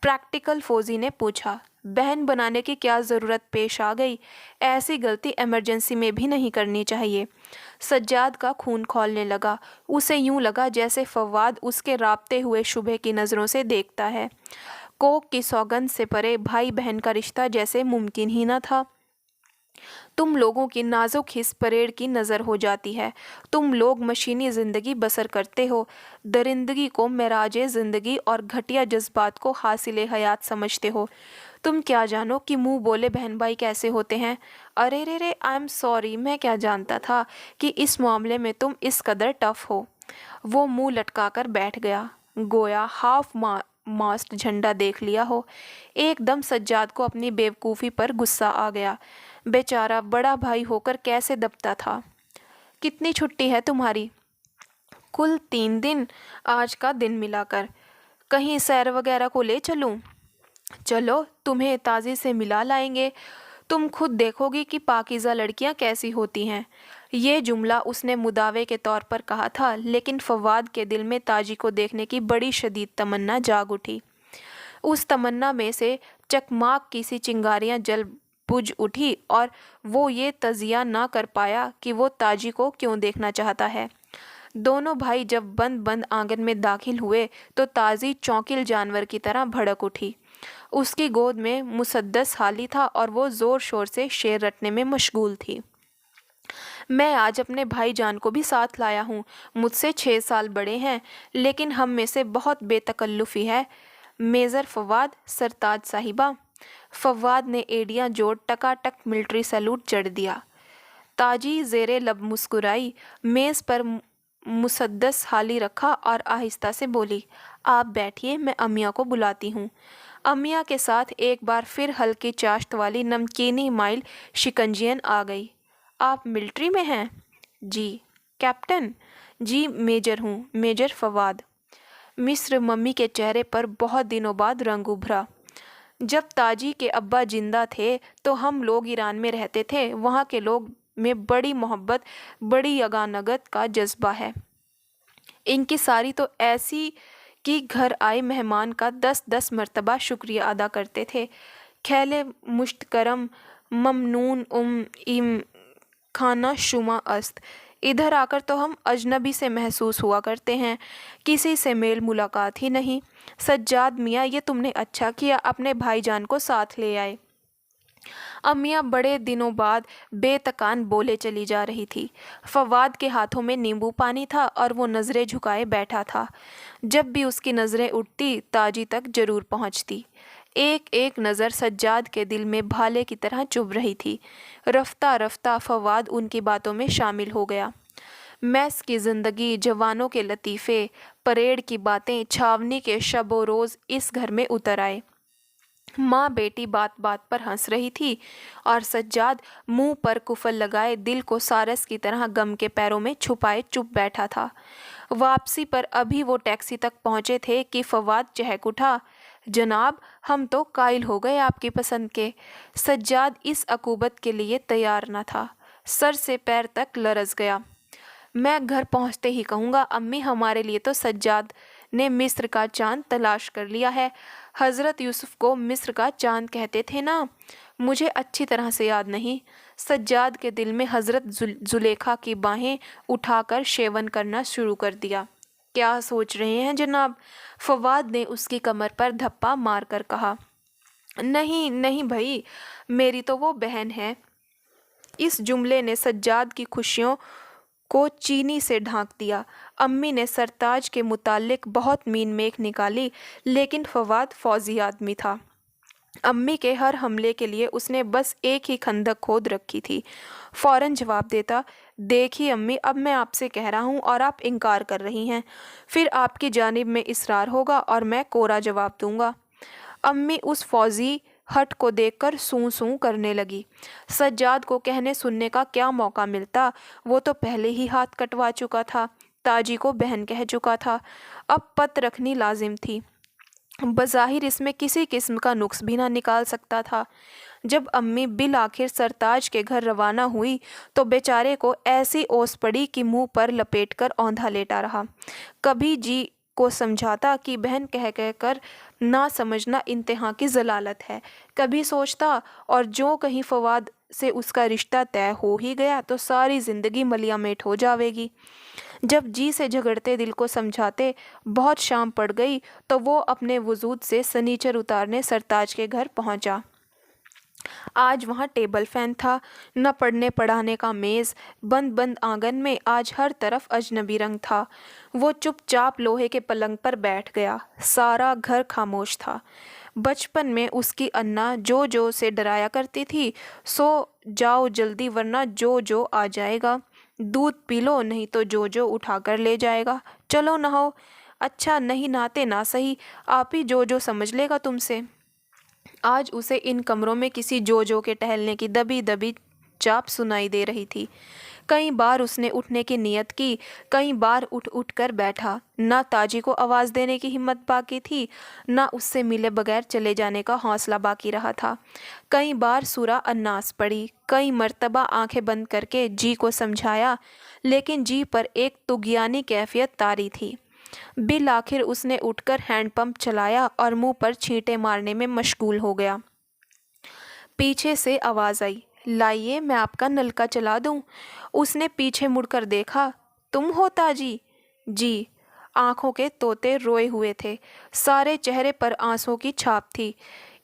Speaker 1: प्रैक्टिकल फौजी ने पूछा। बहन बनाने की क्या ज़रूरत पेश आ गई? ऐसी गलती इमरजेंसी में भी नहीं करनी चाहिए। सज्जाद का खून खौलने लगा। उसे यूं लगा जैसे फवाद उसके राबते हुए शुबह की नज़रों से देखता है। कोक की सौगंध से परे भाई बहन का रिश्ता जैसे मुमकिन ही न था। तुम लोगों की नाजुक हिस्स परेड की नज़र हो जाती है। तुम लोग मशीनी ज़िंदगी बसर करते हो, दरिंदगी को मेराजे ज़िंदगी और घटिया जज्बात को हासिल हयात समझते हो। तुम क्या जानो कि मुंह बोले बहन भाई कैसे होते हैं? अरे रे रे, आई एम सॉरी, मैं क्या जानता था कि इस मामले में तुम इस कदर टफ हो। वो मुंह लटकाकर बैठ गया, गोया हाफ मास्ट झंडा देख लिया हो। एकदम सज्जाद को अपनी बेवकूफ़ी पर गुस्सा आ गया। बेचारा बड़ा भाई होकर कैसे दबता था। कितनी छुट्टी है तुम्हारी? कुल 3 दिन, आज का दिन मिलाकर। कहीं सैर वगैरह को ले चलूं? चलो, तुम्हें ताज़ी से मिला लाएंगे। तुम खुद देखोगी कि पाकीज़ा लड़कियां कैसी होती हैं। ये जुमला उसने मुदावे के तौर पर कहा था, लेकिन फवाद के दिल में ताजी को देखने की बड़ी शदीद तमन्ना जाग उठी। उस तमन्ना में से चकमाक की सी चिंगारियां जल बुझ उठी और वो ये तजिया ना कर पाया कि वो ताजी को क्यों देखना चाहता है। दोनों भाई जब बंद बंद आंगन में दाखिल हुए तो ताजी चौकिल जानवर की तरह भड़क उठी। उसकी गोद में मुसद्दस हाली था और वो ज़ोर शोर से शेर रटने में मशगूल थी। मैं आज अपने भाई जान को भी साथ लाया हूँ। मुझसे 6 साल बड़े हैं, लेकिन हम में से बहुत बेतकल्लुफ़ी है। मेजर फवाद, सरताज साहिबा। फवाद ने एड़ियाँ जोड़ टकाटक मिलिट्री सैल्यूट जड़ दिया। ताजी ज़ेरे लब मुस्कुराई, मेज़ पर मुसद्दस हाली रखा और आहिस्ता से बोली, आप बैठिए, मैं अमिया को बुलाती हूँ। अमिया के साथ एक बार फिर हल्की चाश्त वाली नमकीनी माइल शिकंजियन आ गई। आप मिलिट्री में हैं? जी। कैप्टन? जी मेजर हूँ, मेजर फवाद। मिस्र मम्मी के चेहरे पर बहुत दिनों बाद रंग उभरा। जब ताजी के अब्बा जिंदा थे तो हम लोग ईरान में रहते थे। वहाँ के लोग में बड़ी मोहब्बत, बड़ी यगानगत का जज्बा है। इनकी सारी तो ऐसी کہ گھر آئے مہمان کا 10 مرتبہ شکریہ ادا کرتے تھے۔ خیل مشتکرم ممنون ام کھانا شما است۔ ادھر آ کر تو ہم اجنبی سے محسوس ہوا کرتے ہیں، کسی سے میل ملاقات ہی نہیں۔ سجاد میاں، یہ تم نے اچھا کیا اپنے بھائی جان کو ساتھ لے آئے۔ امیاں بڑے دنوں بعد بے تکان بولے چلی جا رہی تھی۔ فواد کے ہاتھوں میں نیمبو پانی تھا اور وہ نظریں جھکائے بیٹھا تھا۔ جب بھی اس کی نظریں اٹھتی تاجی تک ضرور پہنچتی۔ ایک ایک نظر سجاد کے دل میں بھالے کی طرح چبھ رہی تھی۔ رفتہ رفتہ فواد ان کی باتوں میں شامل ہو گیا۔ میس کی زندگی، جوانوں کے لطیفے، پریڈ کی باتیں، چھاونی کے شب و روز اس گھر میں اتر آئے۔ ماں بیٹی بات بات پر ہنس رہی تھی اور سجاد منہ پر کفل لگائے دل کو سارس کی طرح غم کے پیروں میں چھپائے چپ بیٹھا تھا۔ واپسی پر ابھی وہ ٹیکسی تک پہنچے تھے کہ فواد چہک اٹھا، جناب ہم تو قائل ہو گئے آپ کی پسند کے۔ سجاد اس عقوبت کے لیے تیار نہ تھا، سر سے پیر تک لرز گیا۔ میں گھر پہنچتے ہی کہوں گا امی ہمارے لیے تو سجاد نے مصر کا چاند تلاش کر لیا ہے۔ حضرت یوسف کو مصر کا چاند کہتے تھے نا؟ مجھے اچھی طرح سے یاد نہیں۔ سجاد کے دل میں حضرت زلیخا کی باہیں اٹھا کر شیون کرنا شروع کر دیا۔ کیا سوچ رہے ہیں جناب؟ فواد نے اس کی کمر پر دھپا مار کر کہا۔ نہیں نہیں بھائی، میری تو وہ بہن ہے۔ اس جملے نے سجاد کی خوشیوں کو چینی سے ڈھانک دیا۔ امی نے سرتاج کے متعلق بہت مین میک نکالی، لیکن فواد فوجی آدمی تھا۔ امی کے ہر حملے کے لیے اس نے بس ایک ہی خندق کھود رکھی تھی۔ فوراً جواب دیتا، دیکھیے امی اب میں آپ سے کہہ رہا ہوں اور آپ انکار کر رہی ہیں، پھر آپ کی جانب میں اصرار ہوگا اور میں کوڑا جواب دوں گا۔ امی اس فوجی ہٹ کو دیکھ کر سوں سوں کرنے لگی۔ سجاد کو کہنے سننے کا کیا موقع ملتا، وہ تو پہلے ہی ہاتھ کٹوا چکا تھا، تاجی کو بہن کہہ چکا تھا، اب پت رکھنی لازم تھی۔ بظاہر اس میں کسی قسم کا نقص بھی نہ نکال سکتا تھا۔ جب امی بالآخر سرتاج کے گھر روانہ ہوئی تو بیچارے کو ایسی اوس پڑی کہ منہ پر لپیٹ کر اوندھا لیٹا رہا۔ کبھی جی کو سمجھاتا کہ بہن کہہ کر نہ سمجھنا انتہا کی ضلالت ہے، کبھی سوچتا اور جو کہیں فواد سے اس کا رشتہ طے ہو ہی گیا تو ساری زندگی ملیا میٹ ہو جاوے گی۔ جب جی سے جھگڑتے دل کو سمجھاتے بہت شام پڑ گئی تو وہ اپنے وجود سے سنیچر اتارنے سرتاج کے گھر پہنچا۔ آج وہاں ٹیبل فین تھا، نہ پڑھنے پڑھانے کا میز، بند بند آنگن میں آج ہر طرف اجنبی رنگ تھا۔ وہ چپ چاپ لوہے کے پلنگ پر بیٹھ گیا۔ سارا گھر خاموش تھا۔ بچپن میں اس کی انا جو سے ڈرایا کرتی تھی، سو جاؤ جلدی ورنہ جو آ جائے گا، دودھ پی لو نہیں تو جو اٹھا کر لے جائے گا، چلو نہاؤ، اچھا نہیں نہاتے نہ سہی، آپ ہی جو سمجھ لے گا تم سے۔ آج اسے ان کمروں میں کسی جو کے ٹہلنے کی دبی دبی چاپ سنائی دے رہی تھی۔ کئی بار اس نے اٹھنے کی نیت کی، کئی بار اٹھ کر بیٹھا، نہ تاجی کو آواز دینے کی ہمت باقی تھی، نہ اس سے ملے بغیر چلے جانے کا حوصلہ باقی رہا تھا۔ کئی بار سورہ الناس پڑھی، کئی مرتبہ آنکھیں بند کر کے جی کو سمجھایا، لیکن جی پر ایک طغیانی کیفیت طاری تھی۔ بالآخر اس نے اٹھ کر ہینڈ پمپ چلایا اور منہ پر چھینٹے مارنے میں مشغول ہو گیا۔ پیچھے سے آواز آئی، لائیے میں آپ کا نلکا چلا دوں۔ اس نے پیچھے مڑ کر دیکھا، تم ہو تاجی؟ جی۔ آنکھوں کے طوطے روئے ہوئے تھے، سارے چہرے پر آنسوں کی چھاپ تھی۔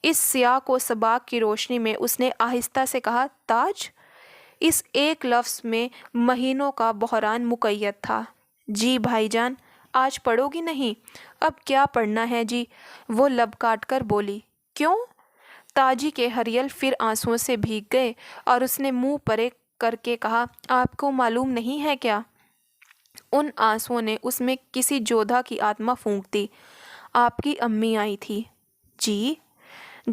Speaker 1: اس سیاہ کو سباق کی روشنی میں اس نے آہستہ سے کہا، تاج؟ اس ایک لفظ میں مہینوں کا بحران مقید تھا۔ جی بھائی جان۔ آج پڑھو گی نہیں؟ اب کیا پڑھنا ہے جی؟ وہ لب کاٹ کر بولی۔ کیوں؟ تاجی کے ہریل پھر آنسوؤں سے بھیگ گئے اور اس نے منہ پرے کر کے کہا، آپ کو معلوم نہیں ہے کیا؟ ان آنسوؤں نے اس میں کسی جودھا کی آتما پھونک دی۔ آپ کی امی آئی تھی۔ جی؟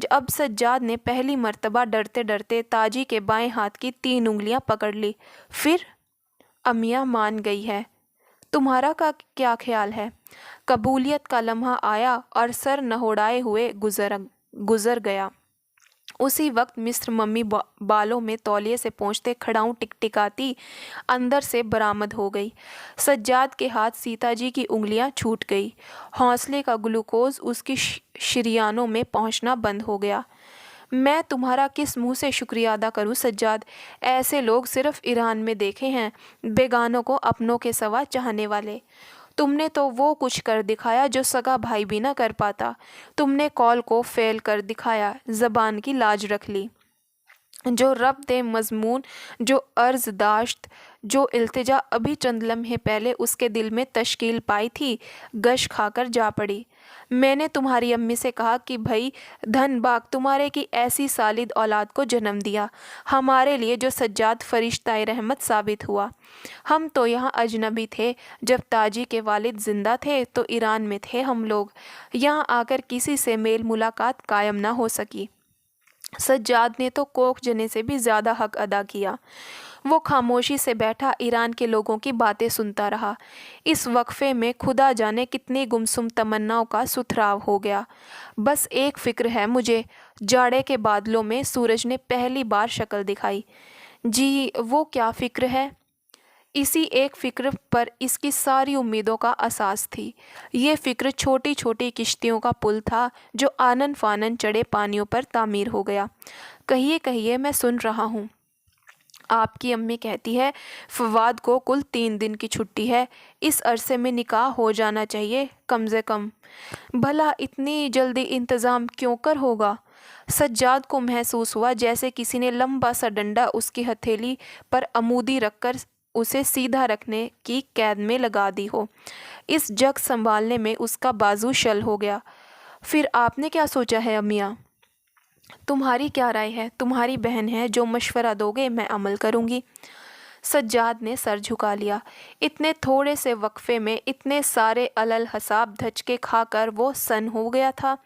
Speaker 1: اب سجاد نے پہلی مرتبہ ڈرتے ڈرتے تاجی کے بائیں ہاتھ کی 3 انگلیاں پکڑ لی۔ پھر؟ امیاں مان گئی ہے۔ تمہارا کیا خیال ہے؟ قبولیت کا لمحہ آیا اور سر نہوڑائے ہوئے گزر گیا۔ उसी वक्त मिस्र मम्मी बालों में तौलिए से पोंछते खड़ाऊं टिकटिकाती अंदर से बरामद हो गई। सज्जाद के हाथ सीता जी की उंगलियां छूट गई। हौसले का ग्लूकोज उसकी शरियानों में पहुंचना बंद हो गया। मैं तुम्हारा किस मुंह से शुक्रिया अदा करूं सज्जाद। ऐसे लोग सिर्फ ईरान में देखे हैं, बेगानों को अपनों के सवा चाहने वाले। तुमने तो वो कुछ कर दिखाया जो सगा भाई भी ना कर पाता। तुमने कॉल को फेल कर दिखाया, ज़बान की लाज रख ली। जो रब्त मज़मून, जो अर्ज़ दाश्त, जो इल्तिजा अभी चंद लम्हे पहले उसके दिल में तश्कील पाई थी, गश खाकर जा पड़ी। मैंने तुम्हारी अम्मी से कहा कि भई धन बाग तुम्हारे की ऐसी सालिद औलाद को जन्म दिया, हमारे लिए जो सज्जाद फरिश्ता रहमत साबित हुआ। हम तो यहाँ अजनबी थे, जब ताजी के वालिद ज़िंदा थे तो ईरान में थे हम लोग। यहाँ आकर किसी से मेल मुलाकात कायम ना हो सकी। सज्जाद ने तो कोख जने से भी ज़्यादा हक अदा किया। वो खामोशी से बैठा ईरान के लोगों की बातें सुनता रहा। इस वक्फे में खुदा जाने कितनी गुमसुम तमन्नाओं का सुथराव हो गया। बस एक फ़िक्र है मुझे। जाड़े के बादलों में सूरज ने पहली बार शक्ल दिखाई। जी, वो क्या फ़िक्र है? इसी एक फ़िक्र पर इसकी सारी उम्मीदों का असास थी। ये फ़िक्र छोटी छोटी किश्तियों का पुल था जो आनन फानन चढ़े पानियों पर तामीर हो गया। कहिए कहिए, मैं सुन रहा हूँ। आपकी अम्मी कहती है फवाद को कुल 3 दिन की छुट्टी है। इस अरसे में निकाह हो जाना चाहिए कम से कम। भला इतनी जल्दी इंतज़ाम क्यों कर होगा? सज्जाद को महसूस हुआ जैसे किसी ने लंबा सा डंडा उसकी हथेली पर अमूदी रखकर उसे सीधा रखने की कैद में लगा दी हो। इस जग संभालने में उसका बाजू शल हो गया। फिर आपने क्या सोचा है अम्मिया? तुम्हारी क्या राय है? तुम्हारी बहन है, जो मशवरा दोगे मैं अमल करूँगी। सज्जाद ने सर झुका लिया। इतने थोड़े से वक्फे में इतने सारे अलल हसाब धचके खाकर वो सन हो गया था,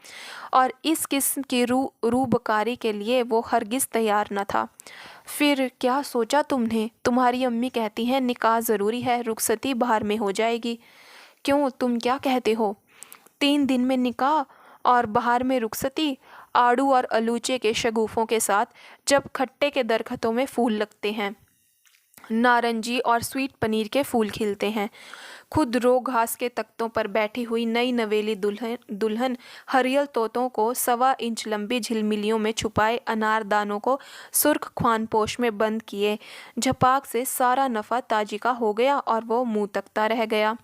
Speaker 1: और इस किस्म की रूबकारी के लिए वो हरगिज़ तैयार न था। फिर क्या सोचा तुमने? तुम्हारी अम्मी कहती हैं निकाह ज़रूरी है, रुखसती बाहर में हो जाएगी। क्यों, तुम क्या कहते हो? 3 दिन में निकाह और बाहर में रुखसती? आड़ू और अलूचे के शगुफों के साथ जब खट्टे के दरख्तों में फूल लगते हैं, नारंगी और स्वीट पनीर के फूल खिलते हैं, खुद रो घास के तख्तों पर बैठी हुई नई नवेली दुल्हन हरियल तोतों को 1.25 इंच लंबी झिलमिलियों में छुपाए अनारदानों को सुर्ख ख्वानपोश में बंद किए, झपाक से सारा नफ़ा ताजी का हो गया और वो मुंह तकता रह गया।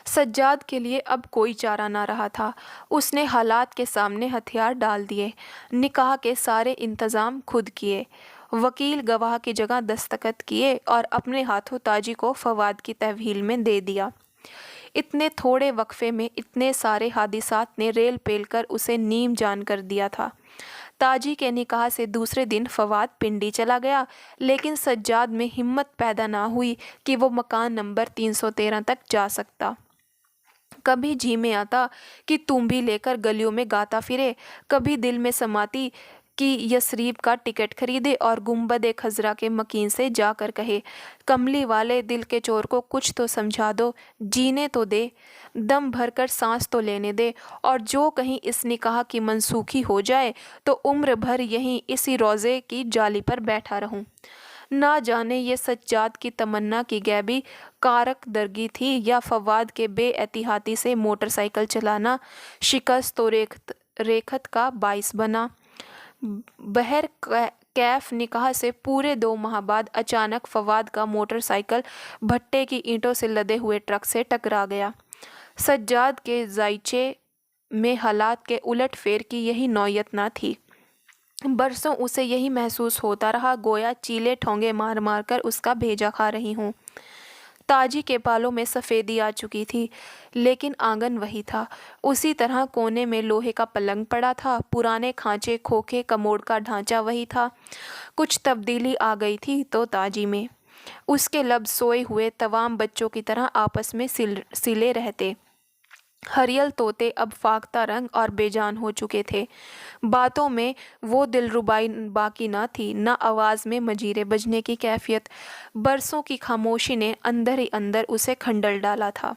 Speaker 1: सज्जाद के लिए अब कोई चारा ना रहा था। उसने हालात के सामने हथियार डाल दिए। निकाह के सारे इंतज़ाम खुद किए, वकील गवाह की जगह दस्तखत किए और अपने हाथों ताजी को फवाद की तहवील में दे दिया। इतने थोड़े वक्फे में इतने सारे हादिसात ने रेल पेल कर उसे नीम जान कर दिया था। ताजी के निकाह से दूसरे दिन फवाद पिंडी चला गया, लेकिन सज्जाद में हिम्मत पैदा ना हुई कि वो मकान नंबर 313 तक जा सकता। कभी जी में आता कि तुम्बी लेकर गलियों में गाता फिरे, कभी दिल में समाती कि यसरीब का टिकट खरीदे और गुंबद खजरा के मकीन से जाकर कहे, कमली वाले दिल के चोर को कुछ तो समझा दो, जीने तो दे, दम भरकर सांस तो लेने दे, और जो कहीं इस निकाह की मनसूखी हो जाए तो उम्र भर यहीं इसी रोज़े की जाली पर बैठा रहूं। ना जाने ये सज्जाद की तमन्ना की गैबी कारक दरगी थी या फवाद के बेएहतियाती से मोटरसाइकिल चलाना शिकस्त तो रेखत का बाइस बना। बहर कैफ निकाह से पूरे 2 माह बाद अचानक फवाद का मोटरसाइकिल भट्टे की ईंटों से लदे हुए ट्रक से टकरा गया। सज्जाद के जायचे में हालात के उलट फेर की यही नौयत ना थी। बरसों उसे यही महसूस होता रहा, गोया चीले ठोंगे मार मार कर उसका भेजा खा रही हूँ। ताजी के बालों में सफ़ेदी आ चुकी थी, लेकिन आंगन वही था। उसी तरह कोने में लोहे का पलंग पड़ा था, पुराने खांचे खोखे कमोड का ढांचा वही था। कुछ तब्दीली आ गई थी तो ताजी में। उसके लब सोए हुए तमाम बच्चों की तरह आपस में सिले रहते। हरियल तोते अब फाख्ता रंग और बेजान हो चुके थे। बातों में वो दिलरुबाई बाकी ना थी, ना आवाज़ में मजीरे बजने की कैफियत। बरसों की खामोशी ने अंदर ही अंदर उसे खंडल डाला था।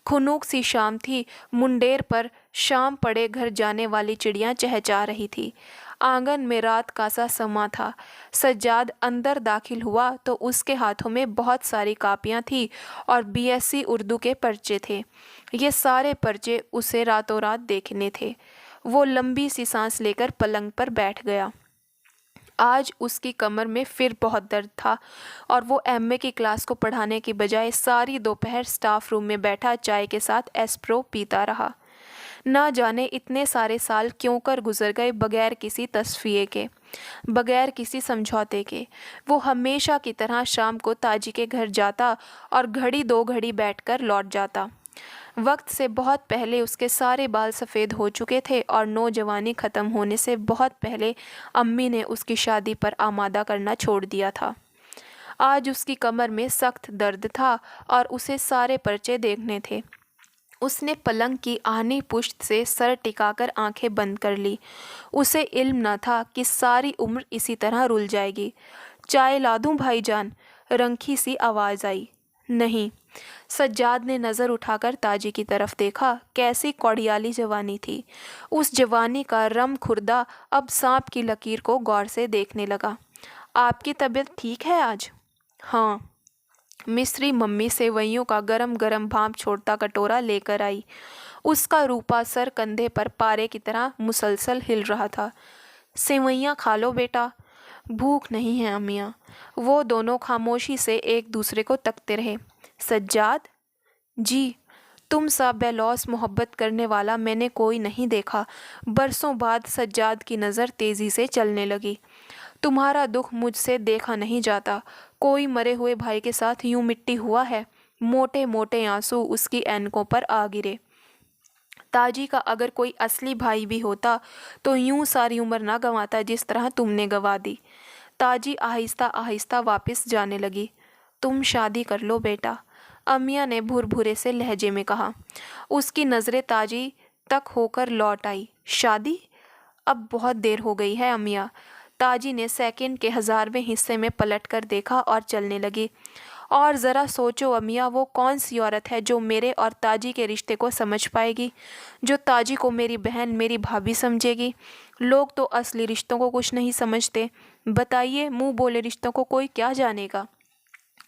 Speaker 1: खुनूक सी शाम थी। मुंडेर पर शाम पड़े घर जाने वाली चिड़ियाँ चहचहा रही थी। आंगन में रात का सा समा था। सज्जाद अंदर दाखिल हुआ तो उसके हाथों में बहुत सारी कापियां थी और बीएससी उर्दू के पर्चे थे। ये सारे पर्चे उसे रातों रात देखने थे। वो लंबी सी सांस लेकर पलंग पर बैठ गया। आज उसकी कमर में फिर बहुत दर्द था और वो एमए की क्लास को पढ़ाने की बजाय सारी दोपहर स्टाफ रूम में बैठा चाय के साथ एस्प्रो पीता रहा। ना जाने इतने सारे साल क्यों कर गुजर गए बगैर किसी तस्फिये के, बगैर किसी समझौते के। वो हमेशा की तरह शाम को ताजी के घर जाता और घड़ी दो घड़ी बैठकर लौट जाता। वक्त से बहुत पहले उसके सारे बाल सफ़ेद हो चुके थे और नौजवानी ख़त्म होने से बहुत पहले अम्मी ने उसकी शादी पर आमादा करना छोड़ दिया था। आज उसकी कमर में सख्त दर्द था और उसे सारे पर्चे देखने थे। उसने पलंग की आहनी पुश्त से सर टिकाकर आंखें बंद कर ली। उसे इल्म न था कि सारी उम्र इसी तरह रुल जाएगी। चाय ला दूं भाईजान? रंखी सी आवाज़ आई। नहीं। सज्जाद ने नज़र उठाकर ताजी की तरफ देखा। कैसी कौड़ियाली जवानी थी। उस जवानी का रम खुर्दा अब सांप की लकीर को गौर से देखने लगा। आपकी तबीयत ठीक है आज? हाँ। मिस्री मम्मी सेवइयों का गरम गरम भाप छोड़ता कटोरा लेकर आई। उसका रूपा सर कंधे पर पारे की तरह मुसलसल हिल रहा था। सेवइयाँ खा लो बेटा। भूख नहीं है अम्मियाँ। वो दोनों खामोशी से एक दूसरे को तकते रहे। सज्जाद? जी। तुम सा बेलौस मोहब्बत करने वाला मैंने कोई नहीं देखा। बरसों बाद सज्जाद की नज़र तेज़ी से चलने लगी। तुम्हारा दुख मुझसे देखा नहीं जाता। कोई मरे हुए भाई के साथ यूं मिट्टी हुआ है। मोटे मोटे आंसू उसकी ऐनकों पर आ गिरे। ताजी का अगर कोई असली भाई भी होता तो यूं सारी उम्र ना गंवाता जिस तरह तुमने गंवा दी। ताजी आहिस्ता आहिस्ता वापस जाने लगी। तुम शादी कर लो बेटा, अम्मिया ने भुरभुरे से लहजे में कहा। उसकी नज़रें ताजी तक होकर लौट आई। शादी? अब बहुत देर हो गई है अम्मिया। ताजी ने सेकंड के 1000वें हिस्से में पलट कर देखा और चलने लगी। और ज़रा सोचो अम्मिया, वो कौन सी औरत है जो मेरे और ताजी के रिश्ते को समझ पाएगी, जो ताजी को मेरी बहन मेरी भाभी समझेगी। लोग तो असली रिश्तों को कुछ नहीं समझते। बताइए, मुंह बोले रिश्तों को कोई क्या जानेगा।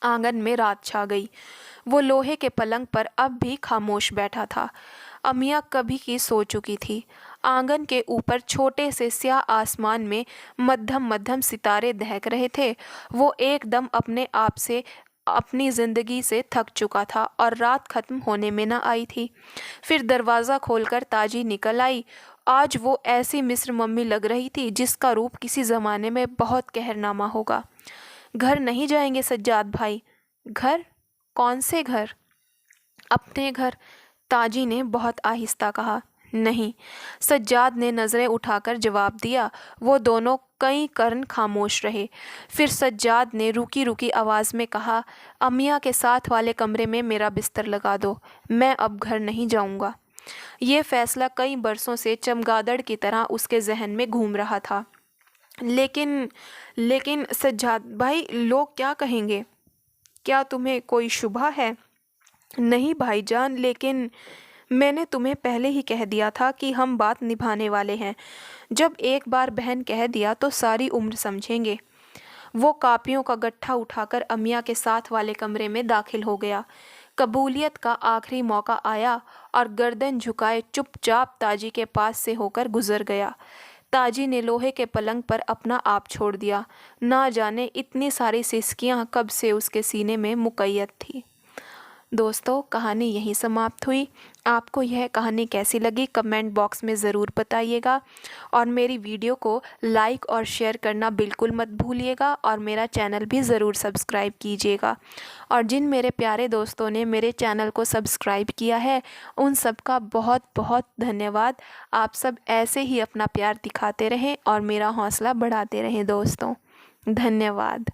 Speaker 1: आंगन में रात छा गई। वो लोहे के पलंग पर अब भी खामोश बैठा था। अम्मिया कभी की सो चुकी थी। आंगन के ऊपर छोटे से स्याह आसमान में मध्यम मध्यम सितारे दहक रहे थे। वो एकदम अपने आप से अपनी ज़िंदगी से थक चुका था और रात ख़त्म होने में न आई थी। फिर दरवाज़ा खोलकर ताजी निकल आई। आज वो ऐसी मिस्र मम्मी लग रही थी जिसका रूप किसी ज़माने में बहुत कहरनामा होगा। घर नहीं जाएंगे सज्जाद भाई? घर? कौन से घर? अपने घर, ताजी ने बहुत आहिस्ता कहा। नहीं, सज्जाद ने नज़रें उठाकर जवाब दिया। वो दोनों कई कर्न खामोश रहे। फिर सज्जाद ने रुकी रुकी आवाज़ में कहा, अम्मिया के साथ वाले कमरे में मेरा बिस्तर लगा दो, मैं अब घर नहीं जाऊंगा। ये फैसला कई बरसों से चमगादड़ की तरह उसके जहन में घूम रहा था। लेकिन सज्जाद भाई, लोग क्या कहेंगे? क्या तुम्हें कोई शुबा है? नहीं भाईजान, लेकिन मैंने तुम्हें पहले ही कह दिया था कि हम बात निभाने वाले हैं। जब एक बार बहन कह दिया तो सारी उम्र समझेंगे। वो कापियों का गट्ठा उठाकर अम्मिया के साथ वाले कमरे में दाखिल हो गया। कबूलियत का आखिरी मौका आया और गर्दन झुकाए चुपचाप ताजी के पास से होकर गुजर गया। ताजी ने लोहे के पलंग पर अपना आप छोड़ दिया। ना जाने इतनी सारी सिसकियां कब से उसके सीने में मुक़य्यद थी। दोस्तों, कहानी यहीं समाप्त हुई। आपको यह कहानी कैसी लगी कमेंट बॉक्स में ज़रूर बताइएगा और मेरी वीडियो को लाइक और शेयर करना बिल्कुल मत भूलिएगा और मेरा चैनल भी ज़रूर सब्सक्राइब कीजिएगा। और जिन मेरे प्यारे दोस्तों ने मेरे चैनल को सब्सक्राइब किया है उन सब का बहुत बहुत धन्यवाद। आप सब ऐसे ही अपना प्यार दिखाते रहें और मेरा हौसला बढ़ाते रहें दोस्तों। धन्यवाद।